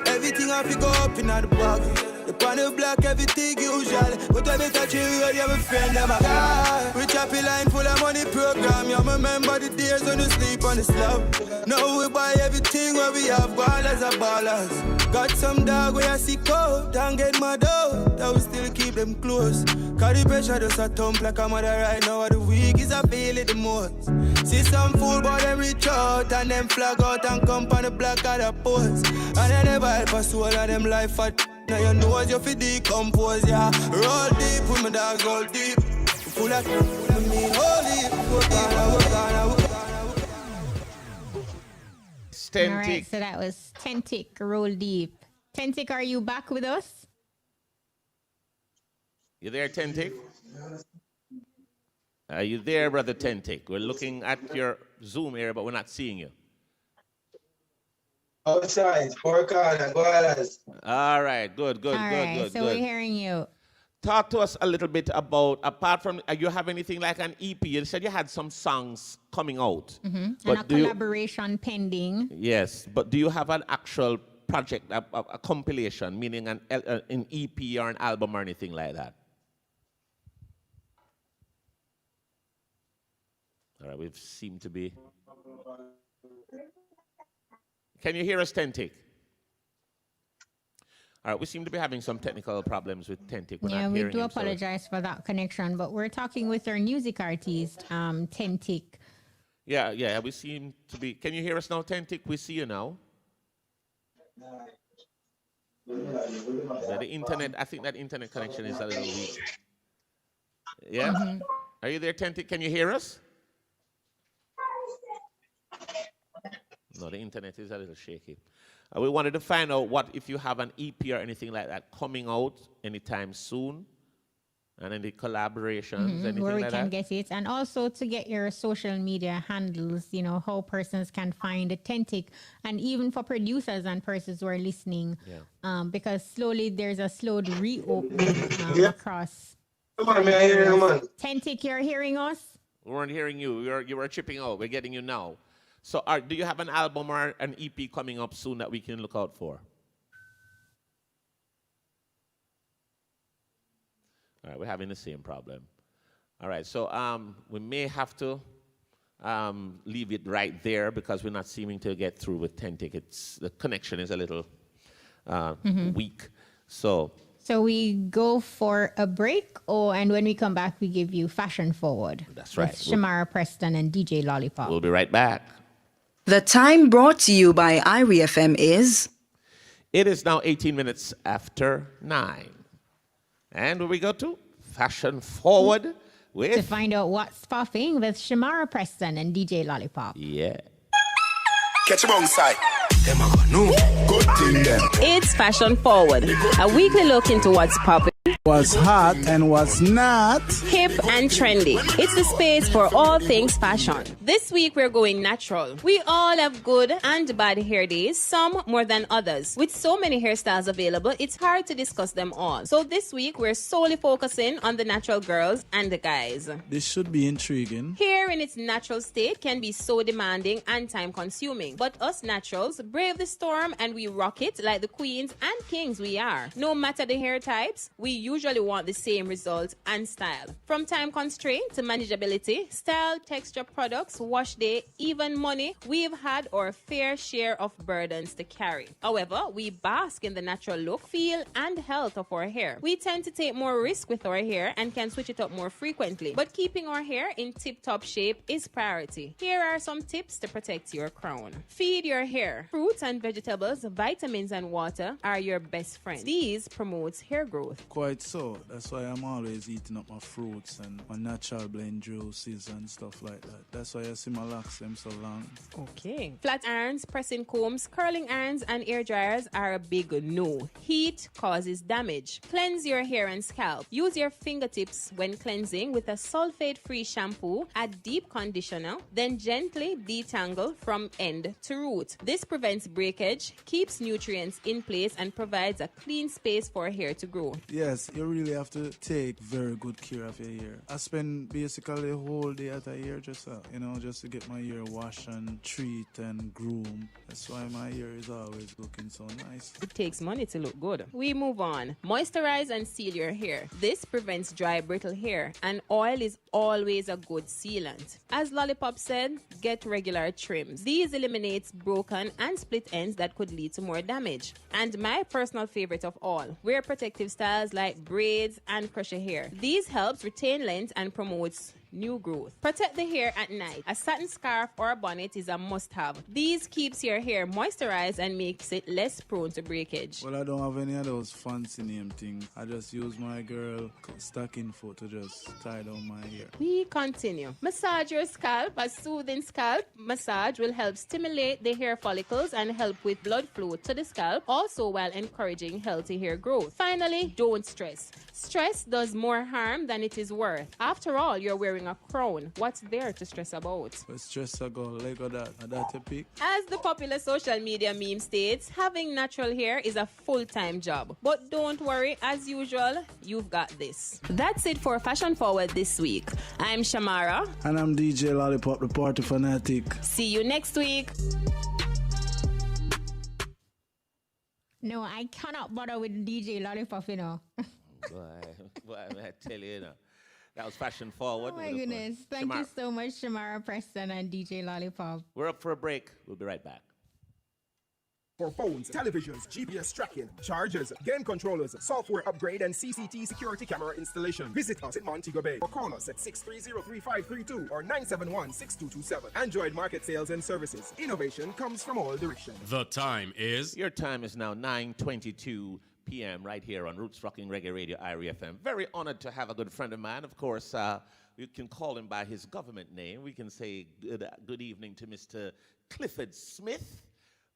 Everything I pick up in the bag. The pan of black, everything usual. But I better chill with you, my friend, I'm a guy. We choppy line full of money program. You remember the days when you sleep on the slab. Now we buy everything where we have ballers are ballers. Got some dog where I see cold, don't get my dough. That we still keep them close. Cause the pressure just a thump like a mother right now. Of the week is I feel it the most. See some fool but them reach out and them flag out and come on the black at the post. And they never help us all of them life at. Now you know as you fi decompose, yeah. Roll deep with my dogs, roll deep. Full of, I mean, holy. Work on. Tentic. All right, so that was Tentic, Roll Deep. Tentic, are you back with us? You there, Tentic? Are you there, brother Tentic? We're looking at your Zoom here, but we're not seeing you. Outside, work on and go ahead. All right, good. So we're hearing you. Talk to us a little bit about, apart from, you have anything like an EP? You said you had some songs coming out. And a collaboration pending. Yes, but do you have an actual project, a compilation, meaning an EP or an album or anything like that? All right, we seem to be... Can you hear us, Tentic? All right, we seem to be having some technical problems with Tentic. Yeah, we do apologize for that connection, but we're talking with our music artist, Tentic. Yeah, we seem to be. Can you hear us now, Tentic? We see you now. The internet, I think that internet connection is a little weak. Yeah? Are you there, Tentic? Can you hear us? No, the internet is a little shaky. We wanted to find out if you have an EP or anything like that coming out anytime soon, and any collaborations, anything where we like can that. get it, and also to get your social media handles. You know how persons can find Tentic, and even for producers and persons who are listening, because slowly there's a slowed reopening across. Come on, man, I hear you, man. Tentic, you're hearing us? We weren't hearing you. You were chipping out. We're getting you now. So do you have an album or an EP coming up soon that we can look out for? All right, we're having the same problem. All right, so we may have to leave it right there because we're not seeming to get through with Tentic. The connection is a little weak. So So we go for a break, and when we come back, we give you Fashion Forward. That's right. With Shamara Preston and DJ Lollipop. We'll be right back. The time brought to you by Irie FM is... It is now 18 minutes after 9. And where we go to? Fashion Forward with... To find out what's popping with Shamara Preston and DJ Lollipop. Yeah. Catch them on side. Them a go know. Good thing them. It's Fashion Forward, a weekly look into what's popping, what's hot and what's not, hip and trendy. It's the space for all things fashion. This week we're going natural. We all have good and bad hair days, some more than others. With so many hairstyles available, it's hard to discuss them all. So this week we're solely focusing on the natural girls and the guys. This should be intriguing. Hair in its natural state can be so demanding and time consuming, but us naturals brave the storm and we rock it like the queens and kings we are. No matter the hair types, we usually want the same result and style. From time constraint to manageability, style, texture, products, wash day, even money, we've had our fair share of burdens to carry. However, we bask in the natural look, feel, and health of our hair. We tend to take more risk with our hair and can switch it up more frequently, but keeping our hair in tip-top shape is priority. Here are some tips to protect your crown. Feed your hair. Fruits and vegetables, vitamins and water are your best friends. These promote hair growth. Quite so. That's why I'm always eating up my fruits and my natural blend juices and stuff like that. That's why I see my locks them so long. Okay. Flat irons, pressing combs, curling irons, and air dryers are a big no. Heat causes damage. Cleanse your hair and scalp. Use your fingertips when cleansing with a sulfate-free shampoo, add deep conditioner, then gently detangle from end to root. This prevents breakage, keeps nutrients in place, and provides a clean space for hair to grow. Yes, you really have to take very good care of your hair. I spend basically a whole day at a hairdresser, just to get my hair washed and treat and groom. That's why my hair is always looking so nice. It takes money to look good. We move on. Moisturize and seal your hair. This prevents dry, brittle hair, and oil is always a good sealant. As Lollipop said, get regular trims. These eliminates broken and split ends that could lead to more damage. And my personal favorite of all, wear protective styles like braids and crochet hair. These helps retain length and promotes new growth. Protect the hair at night. A satin scarf or a bonnet is a must-have. These keeps your hair moisturized and makes it less prone to breakage. Well, I don't have any of those fancy name things. I just use my girl stocking foot to just tie down my hair. We continue. Massage your scalp. A soothing scalp massage will help stimulate the hair follicles and help with blood flow to the scalp, also while encouraging healthy hair growth. Finally, don't stress. Stress does more harm than it is worth. After all, you're wearing a crown. What's there to stress about? But stress I go like that. That's a pick. As the popular social media meme states, having natural hair is a full-time job. But don't worry, as usual, you've got this. That's it for Fashion Forward this week. I'm Shamara. And I'm DJ Lollipop, the party fanatic. See you next week. No, I cannot bother with DJ Lollipop, Boy, I tell you, that was Fashion Forward. Oh my goodness. Thank you so much, Shamara Preston and DJ Lollipop. We're up for a break. We'll be right back. For phones, televisions, GPS tracking, chargers, game controllers, software upgrade, and CCT security camera installation. Visit us in Montego Bay or call us at 630-3532 or 971-6227. Android market sales and services. Innovation comes from all directions. The time is? Your time is now 9:22 p.m. right here on Roots Rocking Reggae Radio, Irie FM. Very honored to have a good friend of mine. Of course, we can call him by his government name. We can say good evening to Mr. Clifford Smith,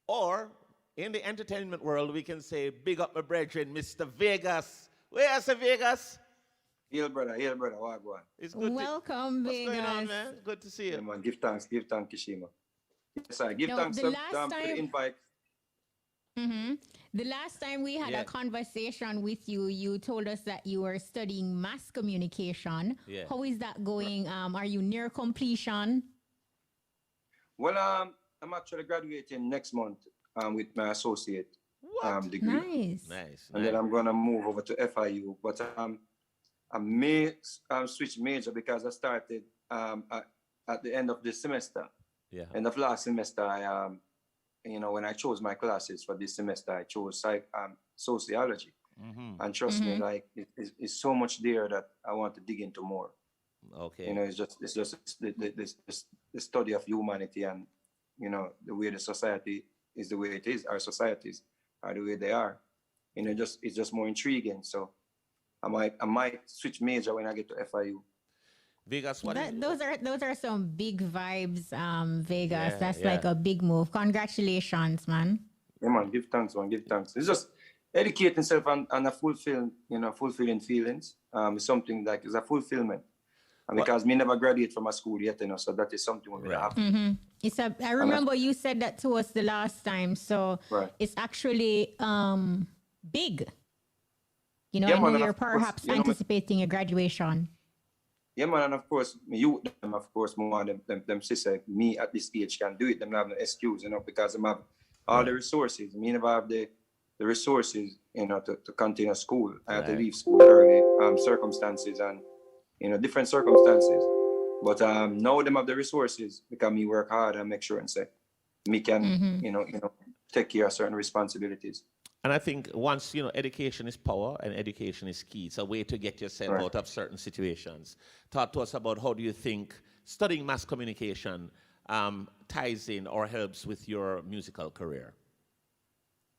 or in the entertainment world, we can say big up my brethren, Mr. Vegas. Where's the Vegas? Hail, brother, wagwan. It's good. Welcome, Vegas. What's going on, man? Good to see you. Yeah, man, give thanks, Kishima. Yes, I give thanks to the invite. Mm-hmm. The last time we had a conversation with you, you told us that you were studying mass communication. Yeah. How is that going? Are you near completion? Well, I'm actually graduating next month with my associate degree. Nice. And then I'm going to move over to FIU. But I may switch major because I started at the end of this semester. Yeah. End of last semester, when I chose my classes for this semester, I chose sociology. And trust me, like it's so much there that I want to dig into more. Okay. You know, it's just the study of humanity, and you know the way the society is the way it is. Our societies are the way they are. You know, it's just more intriguing. So I might switch major when I get to FIU. Vegas, those are some big vibes, Vegas. Yeah, That's yeah. like a big move. Congratulations, man. Yeah, man, give thanks, man, give thanks. It's just educate himself and a fulfilling feelings. It's something like it's a fulfillment. And because me never graduate from a school yet, you know, so that is something we have. I remember you said that to us the last time, so it's actually big. You know, Yeah, I know man, you're of course, perhaps anticipating a graduation. Yeah, man, and of course, me youth them, of course, more them sister, me at this age can do it. Them have no excuse, you know, because them have all the resources. Me never have the resources, you know, to continue school. I had to leave school early, circumstances and, you know, different circumstances. But now them have the resources because me work hard and make sure and say, me can, you know, take care of certain responsibilities. And I think once, you know, education is power and education is key. It's a way to get yourself out of certain situations. Talk to us about how do you think studying mass communication ties in or helps with your musical career?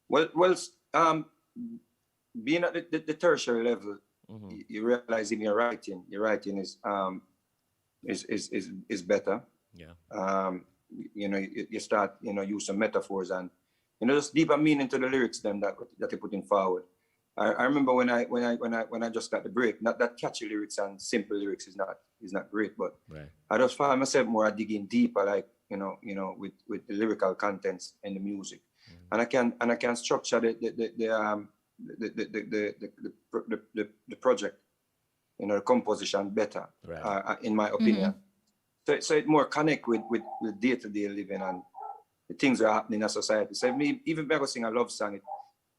Well, being at the tertiary level, you realize in your writing is better. Yeah. You know, you start, you know, use some metaphors and, you know, just deeper meaning to the lyrics them that you're putting forward. I remember when I just got the break, not that catchy lyrics and simple lyrics is not great, but I just found myself more digging deeper, like, you know, with the lyrical contents in the music. And I can structure the project, you know, the composition better, in my opinion. So it more connect with day-to-day living and the things that are happening in society. So me, even if I go sing a love song,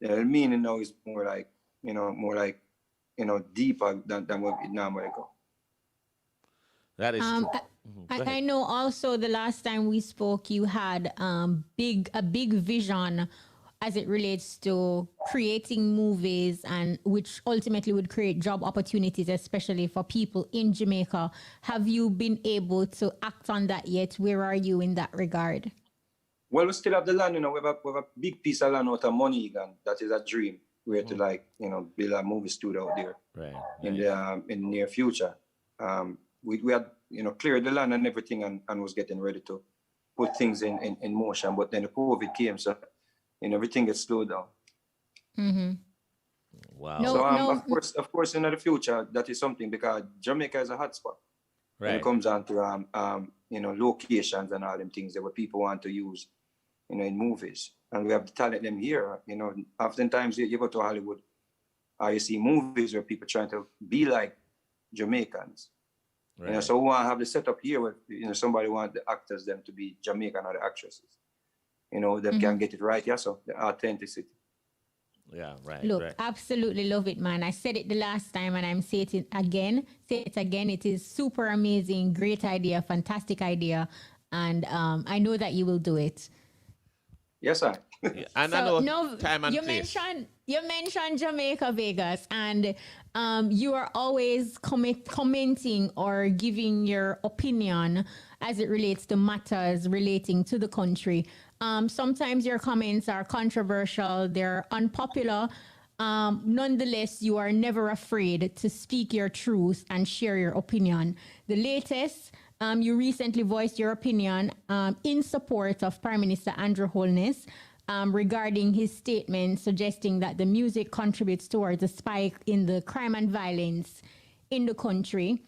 the meaning now is more like, you know, deeper than what it normally go. That is true. I know also the last time we spoke, you had a big vision as it relates to creating movies, and which ultimately would create job opportunities, especially for people in Jamaica. Have you been able to act on that yet? Where are you in that regard? Well, we still have the land, you know, we have a big piece of land out of money, and that is a dream. We have to, like, you know, build a movie studio out there in the near future. We had, you know, cleared the land and everything, and was getting ready to put things in motion. But then the COVID came, so, you know, everything gets slowed down. Wow. So of course, in the future, that is something, because Jamaica is a hotspot. When it comes down to you know, locations and all them things that what people want to use, you know, in movies. And we have the talent them here. You know, oftentimes you go to Hollywood, you see movies where people trying to be like Jamaicans. You know, so we want to have the setup here where, you know, somebody want the actors them to be Jamaican or the actresses. You know, they can get it right, so the authenticity. Yeah, right. Look, absolutely love it, man. I said it the last time and I'm saying it again. Say it again. It is super amazing, great idea, fantastic idea. And I know that you will do it. Yes, sir. And so, I know time and place. You mentioned Jamaica, Vegas, and you are always commenting or giving your opinion as it relates to matters relating to the country. Sometimes your comments are controversial, they're unpopular. Nonetheless, you are never afraid to speak your truth and share your opinion. The latest, you recently voiced your opinion in support of Prime Minister Andrew Holness regarding his statement suggesting that the music contributes towards a spike in the crime and violence in the country.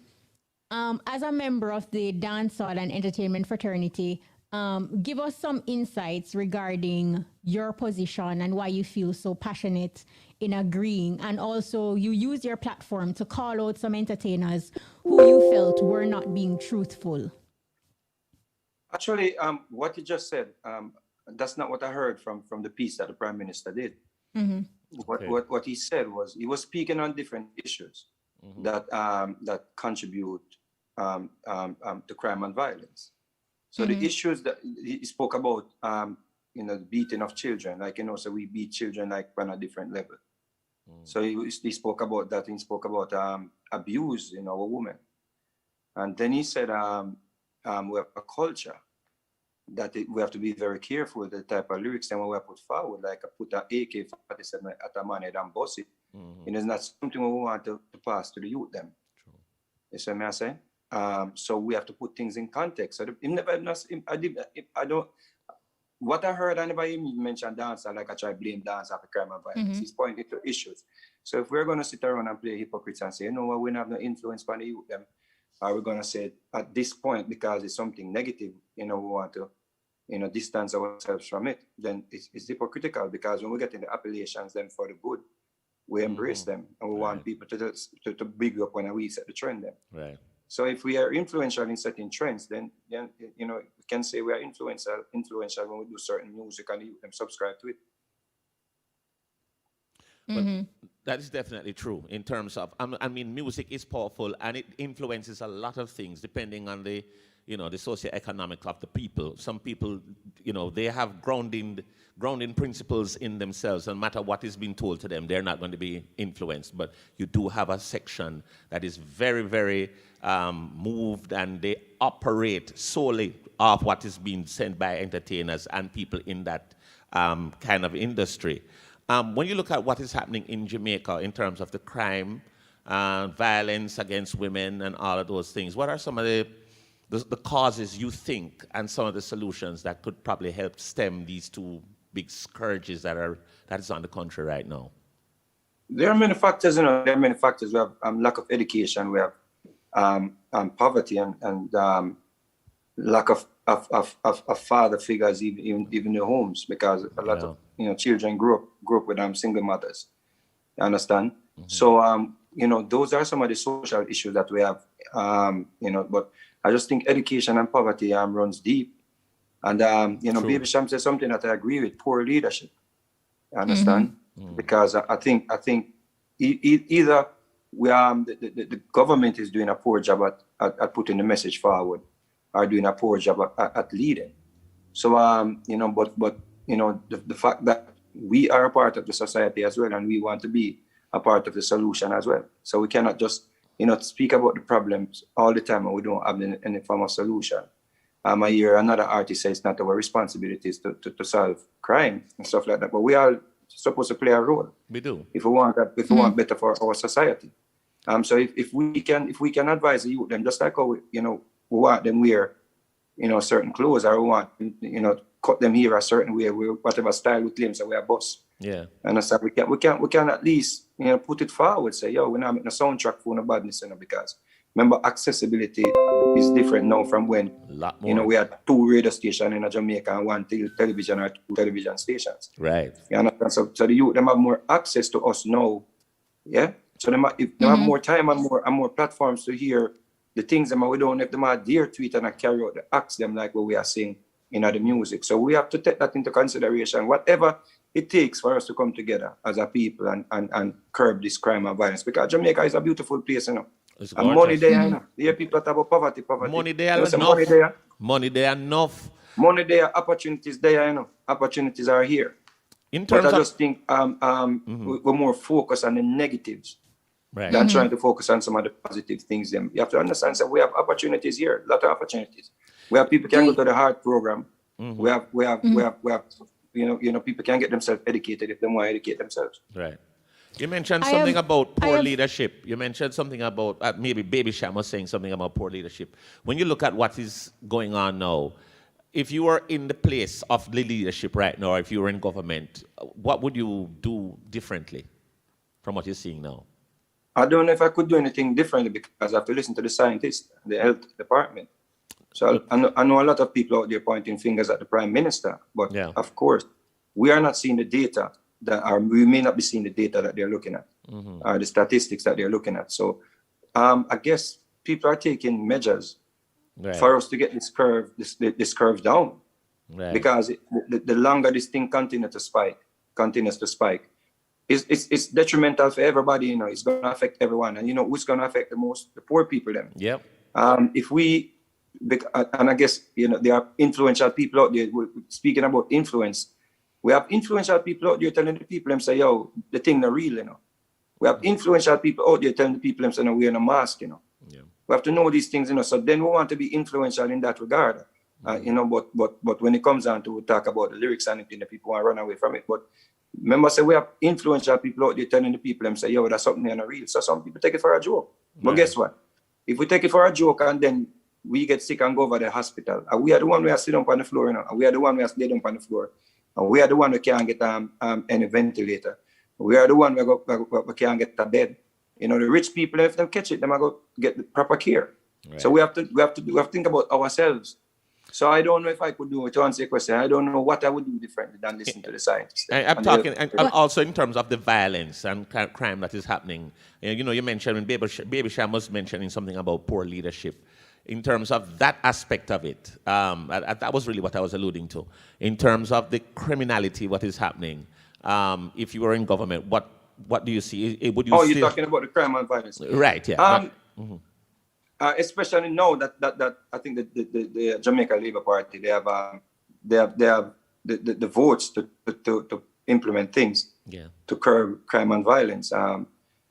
As a member of the dancehall and entertainment fraternity, give us some insights regarding your position and why you feel so passionate in agreeing. And also you use your platform to call out some entertainers who you felt were not being truthful. Actually, what you just said, that's not what I heard from the piece that the Prime Minister did. What he said was, he was speaking on different issues that contribute to crime and violence. So the issues that he spoke about, you know, the beating of children, like, you know, so we beat children like on a different level. So he spoke about that. He spoke about abuse in our women. And then he said, we have a culture that we have to be very careful with the type of lyrics that we put forward. Like I put an AK-47 at a man and boss it. It is not something we want to pass to the youth them. You see what I'm saying? So we have to put things in context. So I don't. What I heard, I never even mentioned dancer, like I try to blame dance after crime and violence. He's pointing to issues. So if we're going to sit around and play hypocrites and say, you know what, we don't have no influence on the youth, them, are we going to say at this point, because it's something negative, we want to, distance ourselves from it, then it's hypocritical, because when we get in the appellations then for the good, we embrace them and we want people to big up when we set the trend then. Right. So if we are influential in setting trends, then we can say we are influential when we do certain music and you can subscribe to it. But that is definitely true in terms of, I mean, music is powerful and it influences a lot of things depending on the, the socioeconomic of the people. Some people, they have grounding principles in themselves. No matter what is being told to them, they're not going to be influenced. But you do have a section that is very, very moved, and they operate solely off what is being sent by entertainers and people in that kind of industry. When you look at what is happening in Jamaica in terms of the crime, violence against women and all of those things, what are some of the causes you think and some of the solutions that could probably help stem these two big scourges that is on the country right now? There are many factors, There are many factors. We have lack of education. We have poverty and lack of father figures even in the homes, because a lot of children grew up with single mothers. You understand? So those are some of the social issues that we have. But I just think education and poverty runs deep. And Baby Sham said something that I agree with: poor leadership. You understand? Because I think either the government is doing a poor job at putting the message forward, or doing a poor job at leading. So but the fact that we are a part of the society as well, and we want to be a part of the solution as well. So we cannot just speak about the problems all the time and we don't have any form of solution. I hear another artist say it's not our responsibilities to solve crime and stuff like that, but we are supposed to play a role. We do. If we want that, if we want better for our society. So if we can advise the youth, them just like how we want them wear certain clothes, or we want cut them here a certain way, whatever style we claim, so we are boss. Yeah. And so we can at least put it forward, say, yo, we're not making a soundtrack for no badness, because remember, accessibility is different now from when we had 2 radio stations in Jamaica and 1 television or 2 television stations. Right. You understand? So the youth, them have more access to us now. Yeah. So they have more time and more platforms to hear the things that we don't have them out dare tweet and carry out the acts them like what we are saying in the music. So we have to take that into consideration. Whatever it takes for us to come together as a people and curb this crime and violence, because Jamaica is a beautiful place, And money there, You hear people talk about poverty. Money there enough. Money there enough. Money there, opportunities there, Opportunities are here. But I just think we're more focused on the negatives than trying to focus on some of the positive things. You have to understand that we have opportunities here, a lot of opportunities. We have people can go to the heart program. We have people can get themselves educated if they want to educate themselves. Right. You mentioned something about poor leadership. You mentioned something about maybe Baby Sham was saying something about poor leadership. When you look at what is going on now, if you were in the place of the leadership right now, or if you were in government, what would you do differently from what you're seeing now? I don't know if I could do anything differently, because I have to listen to the scientists, the health department. So I know a lot of people out there pointing fingers at the Prime Minister, but of course, we are not seeing the data we may not be seeing the data that they're looking at, or the statistics that they're looking at. So I guess people are taking measures for us to get this curve down, because the longer this thing continues to spike, it's detrimental for everybody. It's going to affect everyone, and who's going to affect the most? The poor people. Then. Yep. If we, and I guess there are influential people out there. Speaking about influence, we have influential people out there telling the people them say, yo, the thing not real. We have influential people out there telling the people themselves, no, wearing a mask, you know. Yeah. We have to know these things, you know. So then we want to be influential in that regard, you know. But when it comes down to talk about the lyrics and anything, the people want to run away from it. But remember, say we have influential people out there telling the people them say, yo, that's something in a real. So some people take it for a joke. But guess what? If we take it for a joke and then we get sick and go over the hospital, and we are the one who are sitting on the floor, you know, and we are the one who are staying on the floor, and we are the one who can't get any ventilator. We are the one who can't get a bed. You know, the rich people, if they catch it, they might go get the proper care. Right. So we have to think about ourselves. So I don't know if I could do it to answer your question. I don't know what I would do differently than listen to the scientists. I'm talking also in terms of the violence and crime that is happening. You know, you mentioned Baby Sham was mentioning something about poor leadership. In terms of that aspect of it, that was really what I was alluding to. In terms of the criminality, what is happening, if you were in government, what do you see? Would you you're talking about the crime and violence. Right, yeah. Especially now that I think the Jamaica Labour Party, they have the votes to implement things to curb crime and violence.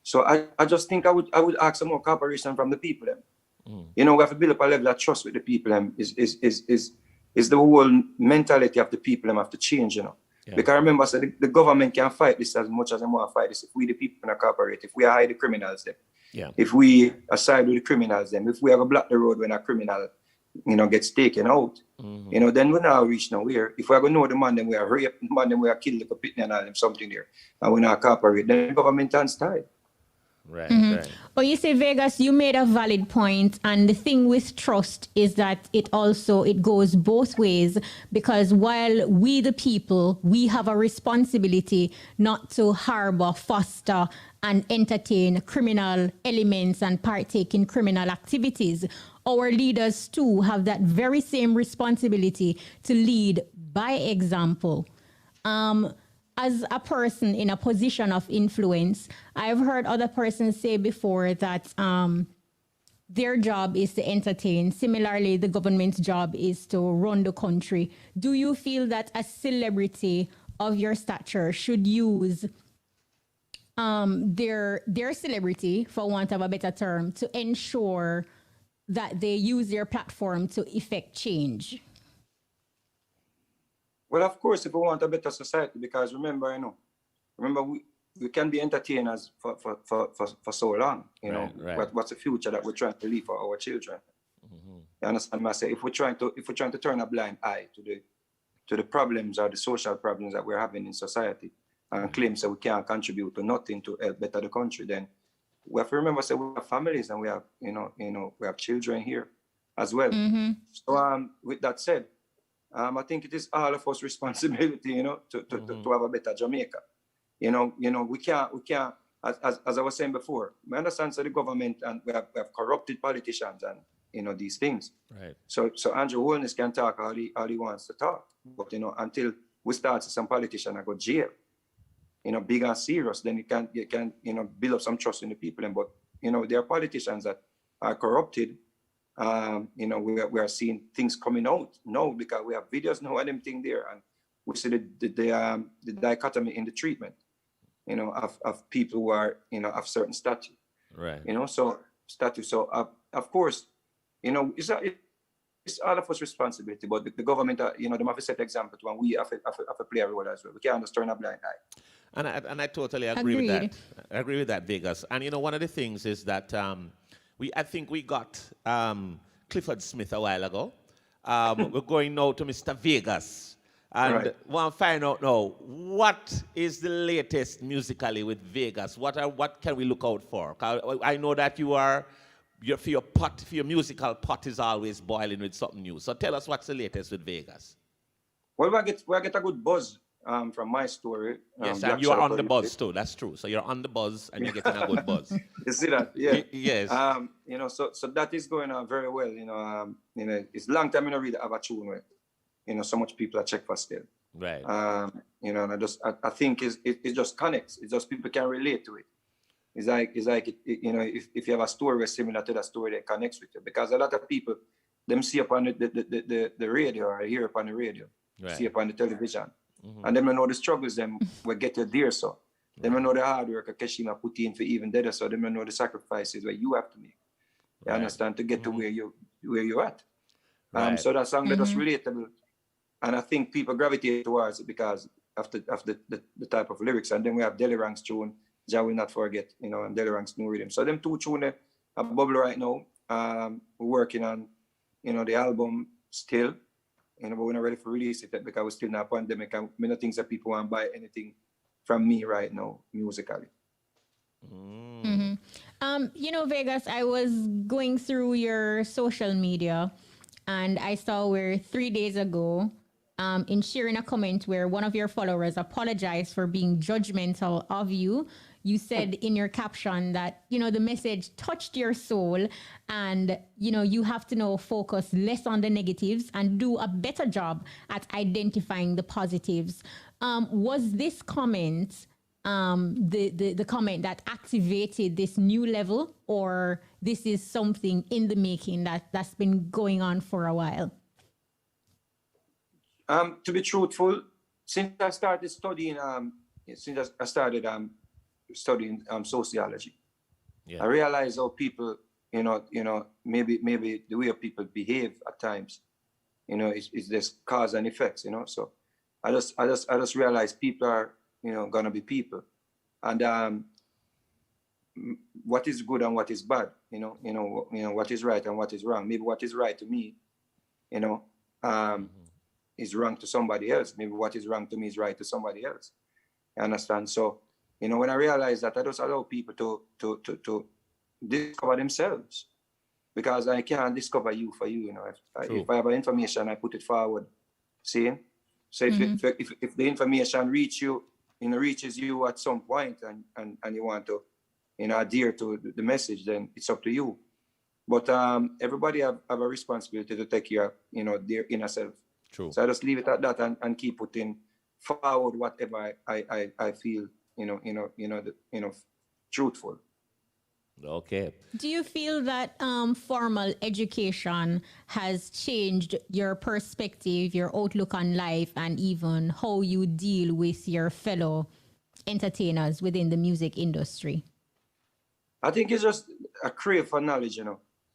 So I just think I would ask some more cooperation from the people. You know, we have to build up a level of trust with the people. Is the whole mentality of the people have to change, you know. Yeah. Because remember, so the government can fight this as much as they want to fight this if we the people can cooperate, if we hide the criminals them. Yeah. If we aside with the criminals them, if we have a block the road when a criminal, you know, gets taken out, you know, then we now reach nowhere. If we are going to know the man, then we are rape, the man, then we are killed, like a pitney and all them something there, and we not cooperate, then the government hands tied. Right, right. But you say, Vegas, you made a valid point, and the thing with trust is that it goes both ways, because while we the people, we have a responsibility not to harbor, foster and entertain criminal elements and partake in criminal activities, our leaders too have that very same responsibility to lead by example. As a person in a position of influence, I've heard other persons say before that their job is to entertain. Similarly, the government's job is to run the country. Do you feel that a celebrity of your stature should use their celebrity, for want of a better term, to ensure that they use their platform to effect change? Well, of course, if we want a better society, because remember we can be entertainers for so long, you know. Right. What's the future that we're trying to leave for our children? You understand me? I say if we're trying to turn a blind eye to the problems or the social problems that we're having in society and claim that we can't contribute to nothing to help better the country, then we have to remember that we have families and we have we have children here as well. So with that said, I think it is all of us responsibility, you know, to have a better Jamaica. You know, we can't, as I was saying before, we understand the government and we have corrupted politicians and, you know, these things. Right. So Andrew Holness can talk all he wants to talk, but, you know, until we start to some politician and go jail, you know, big and serious, then you can, you know, build up some trust in the people. But, you know, there are politicians that are corrupted. You know, we are seeing things coming out now because we have videos now and them thing there, and we see the dichotomy in the treatment, you know, of people who are, you know, of certain stature, right? You know, so status. So of course, you know, it's all of us responsibility, but the government, you know, they have to set example to, and we have to play a role as well. We can't just turn a blind eye. And I totally agree with that. I agree with that, Vegas. And you know, one of the things is that. I think we got Clifford Smith a while ago. We're going now to Mr. Vegas. And want to find out now, what is the latest musically with Vegas? What can we look out for? I know that your musical pot is always boiling with something new. So tell us what's the latest with Vegas. Well, we get a good buzz from my story. Yes, and you're on the buzz too. That's true. So you're on the buzz and you're getting a good buzz. You see that? Yeah. Yes. You know, so that is going on very well. You know, it's a long time I don't really have a tune where, you know, so much people are check for still. Right. You know, and I think it just connects. It's just people can relate to it. It's like you know, if you have a story similar to that story that connects with you, because a lot of people them see upon the radio or hear upon the radio, see upon the television. And then we know the struggles them will get you there. So They don't know the hard work Keshima put in for even that, so they don't know the sacrifices that you have to make. You understand, to get to where you're at. So that song that was relatable, and I think people gravitate towards it because of the type of lyrics. And then we have Delirang's tune, Jah Will Not Forget, and Delirang's New Rhythm. So them two tunes are bubble right now. We're working on, the album still, but we're not ready for release it yet because we're still in a pandemic, and many things that people want to buy anything from me right now musically. Vegas, I was going through your social media and I saw where 3 days ago, in sharing a comment where one of your followers apologized for being judgmental of you, you said in your caption that, the message touched your soul and, you have to now focus less on the negatives and do a better job at identifying the positives. Was this comment the comment that activated this new level, or this is something in the making that's been going on for a while? To be truthful, since I started studying, studying sociology, I realized how people, maybe the way people behave at times, is just cause and effects, So I just realized people are, gonna be people, and what is good and what is bad, what is right and what is wrong. Maybe what is right to me, is wrong to somebody else. Maybe what is wrong to me is right to somebody else. You understand? So, when I realized that, I just allow people to discover themselves, because I can't discover you for you. If I have information, I put it forward. See? So if the information reaches you at some point, and you want to, adhere to the message, then it's up to you. But everybody have a responsibility to take care of, their inner self. True. So I just leave it at that and keep putting forward whatever I feel, truthful. Okay. Do you feel that formal education has changed your perspective, your outlook on life, and even how you deal with your fellow entertainers within the music industry? I think it's just a crave for knowledge,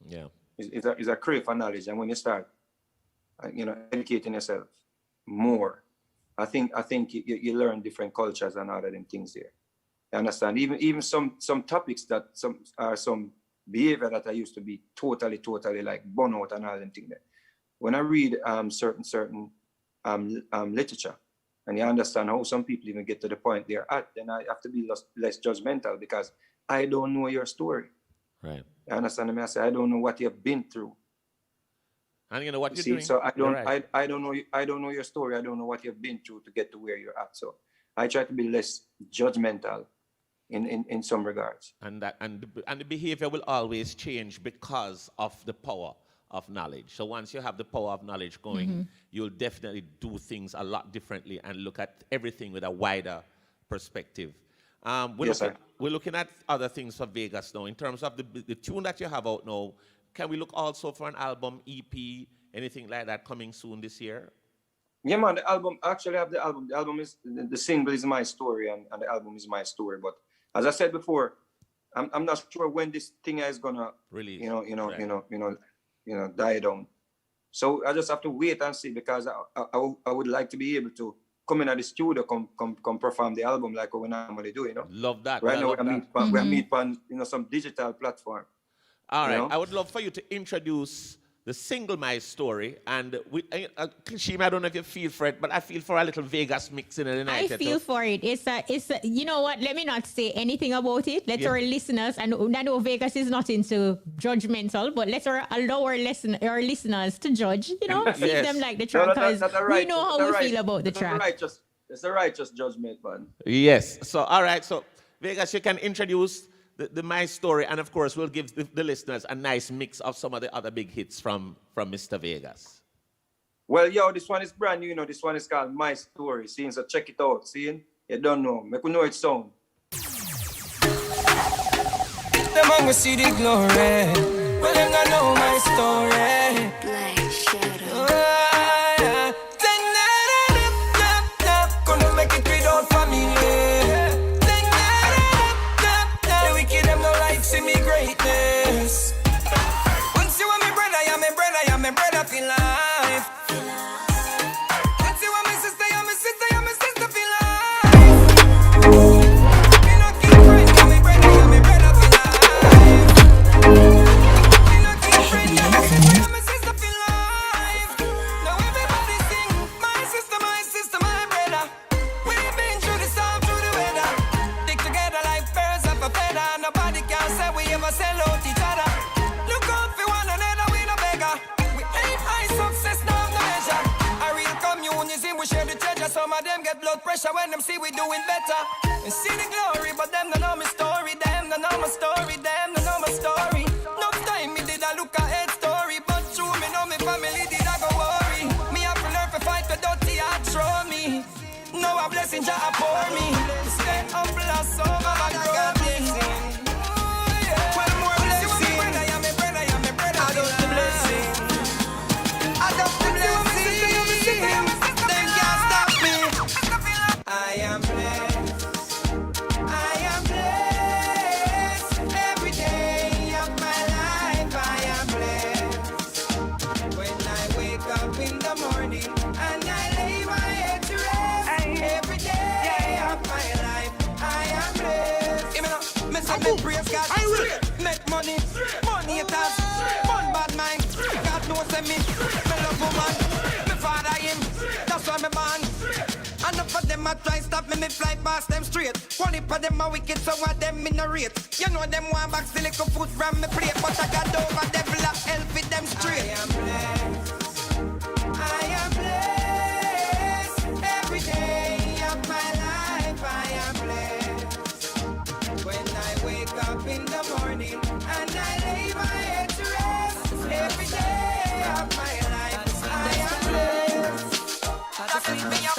Yeah. It's a crave for knowledge, and when you start, educating yourself more, I think you learn different cultures and all of them things there. You understand? Even some topics that some behavior that I used to be totally like burnout and all them things there. When I read certain literature, and you understand how some people even get to the point they're at, then I have to be less judgmental, because I don't know your story. Right. You understand me? I say I don't know what you've been through. And you know what you're doing. So I don't know your story. I don't know what you've been through to get to where you're at. So I try to be less judgmental in some regards. And the behavior will always change because of the power of knowledge. So once you have the power of knowledge going, you'll definitely do things a lot differently and look at everything with a wider perspective. We're looking at other things for Vegas now. In terms of the tune that you have out now, can we look also for an album, EP, anything like that coming soon this year? Yeah, man, the album, actually I have the album. The album is, the single is my story, and the album is my story. But as I said before, I'm not sure when this thing is gonna release, die down. So I just have to wait and see, because I would like to be able to come in at the studio, come perform the album like we normally do, Love that. Right now we meet on some digital platform. All right. I would love for you to introduce the single My Story. And Kashima, I don't know if you feel for it, but I feel for a little Vegas mix in the night. I feel for it. It's a, you know what? Let me not say anything about it. Let our listeners, and I know Vegas is not into judgmental, but let's allow our listeners to judge, see them like the track, because we know how we feel about the track. It's a righteous judgment, man. Yes. So, all right. So, Vegas, you can introduce the My Story, and of course we'll give the listeners a nice mix of some of the other big hits from Mr. Vegas. Well, this one is brand new, this one is called My Story. So check it out, you don't know, make you know it sound. Them man go see the glory, well them not know my story. Blak Shadow. Gonna make it without family. without pressure when them see we doing better. They see the glory, but them don't know my story. Them don't know my story. Them don't know my story. No time me did I look ahead story, but true me know me family did I go worry. Me have to learn to fight for dirty heart throw me. No a blessing Jah pour me. Stay humble and sober and grow me. Well more blessing. I am a brother. I got the blessing. I got the blessing. Them can't stop me. I am blessed. I am blessed. Every day of my life I am blessed. When I wake up in the morning and I lay my head to rest. Every day of my life I am blessed. Give me now. Me say me praise God. Make money. Money it has. Fun bad mind. God knows me. Me love woman. Me father him. That's why me born. Enough of them a try stop me fly past them straight. One heap of them a wicked, so what them in a rate. You know them want back the little food from me plate, but I got over devil a help with them straight. I am blessed. I am blessed. Every day of my life I am blessed. When I wake up in the morning and I lay my head to rest. Every day of my life I am blessed. That is me up.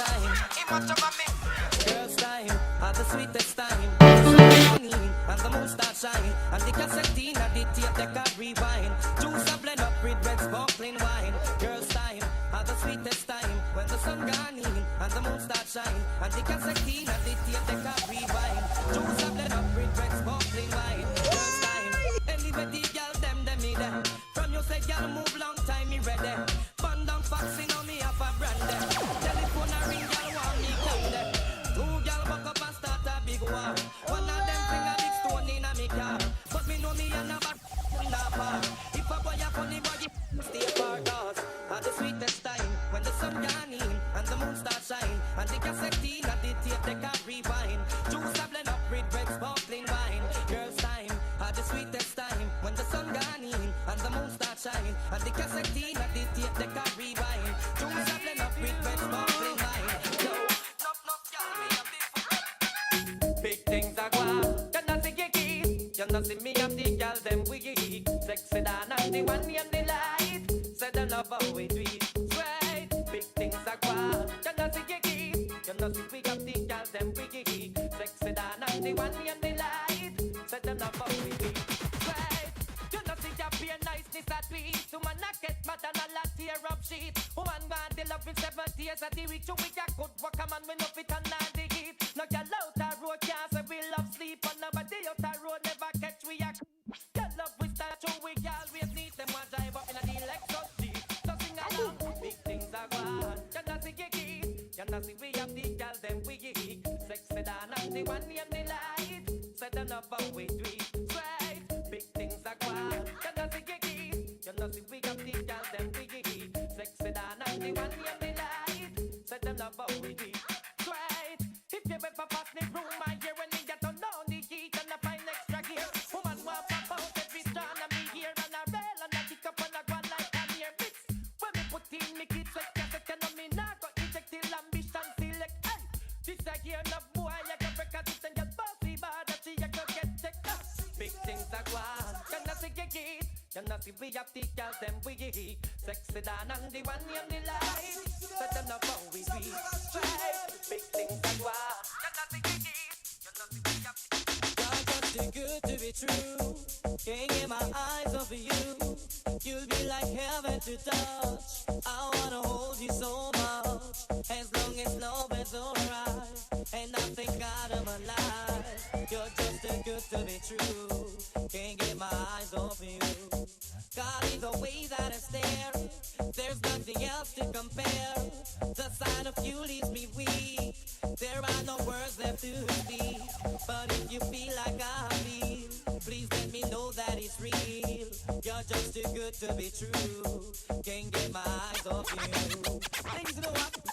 Girls' time, at the sweetest time. And the moon starts shining. And the cassette at the tape deck a rewind. Juice a blend up with red sparkling wine. Girls' time, at the sweetest time. When the sun gone in and the moon starts shining. And the cassette at the tape deck a rewind. Juice a blend up with red sparkling wine. Girls' time, anyway the girl them me there. From you say girl move long time me ready. Band down foxing on me have a brand there. Telephone a ring girl want me come there. Two girl buck up and start a big war. One of them bring a big stone in a me car. But me know me and a back far. If a boy a funny boy you stay far. Cause at the sweetest time when the sun gone in and the moon starts shine. And the cassette at the tape they can rewind. Juice a blend up with red sparkling wine. Girls' time at the sweetest time when the sun gone in and the moon starts shine. And the cassette at the tape they can rewind. Juice a blend up with red sparkling wine. Big things are gone. You know see Kiki. You know see me and the girl them weak. Sexy down and the one me and the light. Say the love how we do it. Right. Big things are gone. You know see Kiki. You know see we got the girl them weak. Sexy down and the one me and the light. Say the love how we do it. Right. You know see your pure niceness at tweet. Woman a get mad and a lot tear up sheet. Woman want the love in 7 days at the week. You we a good work a man we no fit and not the heat. No girl out the road can't say we love sleep. And nobody out the road never catch we a. Girl love we start to we always need them one drive up in a the Lexus Jeep. So sing along. Big things are gone. You know see Kiki. You know see we have the girl them we geek. Sexy down and the one name the light. Say them love how we do it. Right. Big things are gone. You know see Kiki. You know see we have the girl them we geek. Sexy down and the one name the light. Say them love how we do it. Right. If you ever pass the room, I hear when you get on down the heat and I find extra gear. Woman want pop out every strand and me here and I rail and I kick up and I go like a near mix. When me put in me kids like cassette and me now go inject till ambition select. Hey, this a here enough boy you can break a this and get bossy bad that she you can get checked up. Big things are gone, can I see you get? Can I see we have the girl them we geek. Sexy down and the one name the light. Set them up how we do it. Right, big things are gone, can I see you get? Can I see we have the too good to be true. Can't get my eyes off of you. You'll be like heaven to touch. I wanna hold you so much. As long as love is alright. And I thank God I'm alive. You're just too good to be true. Can't get my eyes off of you. God is the way that I stare. There's nothing else to compare. The sight of you leaves me weak. There are no words left to speak. But if you feel like I feel, please let me know that it's real. You're just too good to be true. Can't get my eyes off you. Things you know what?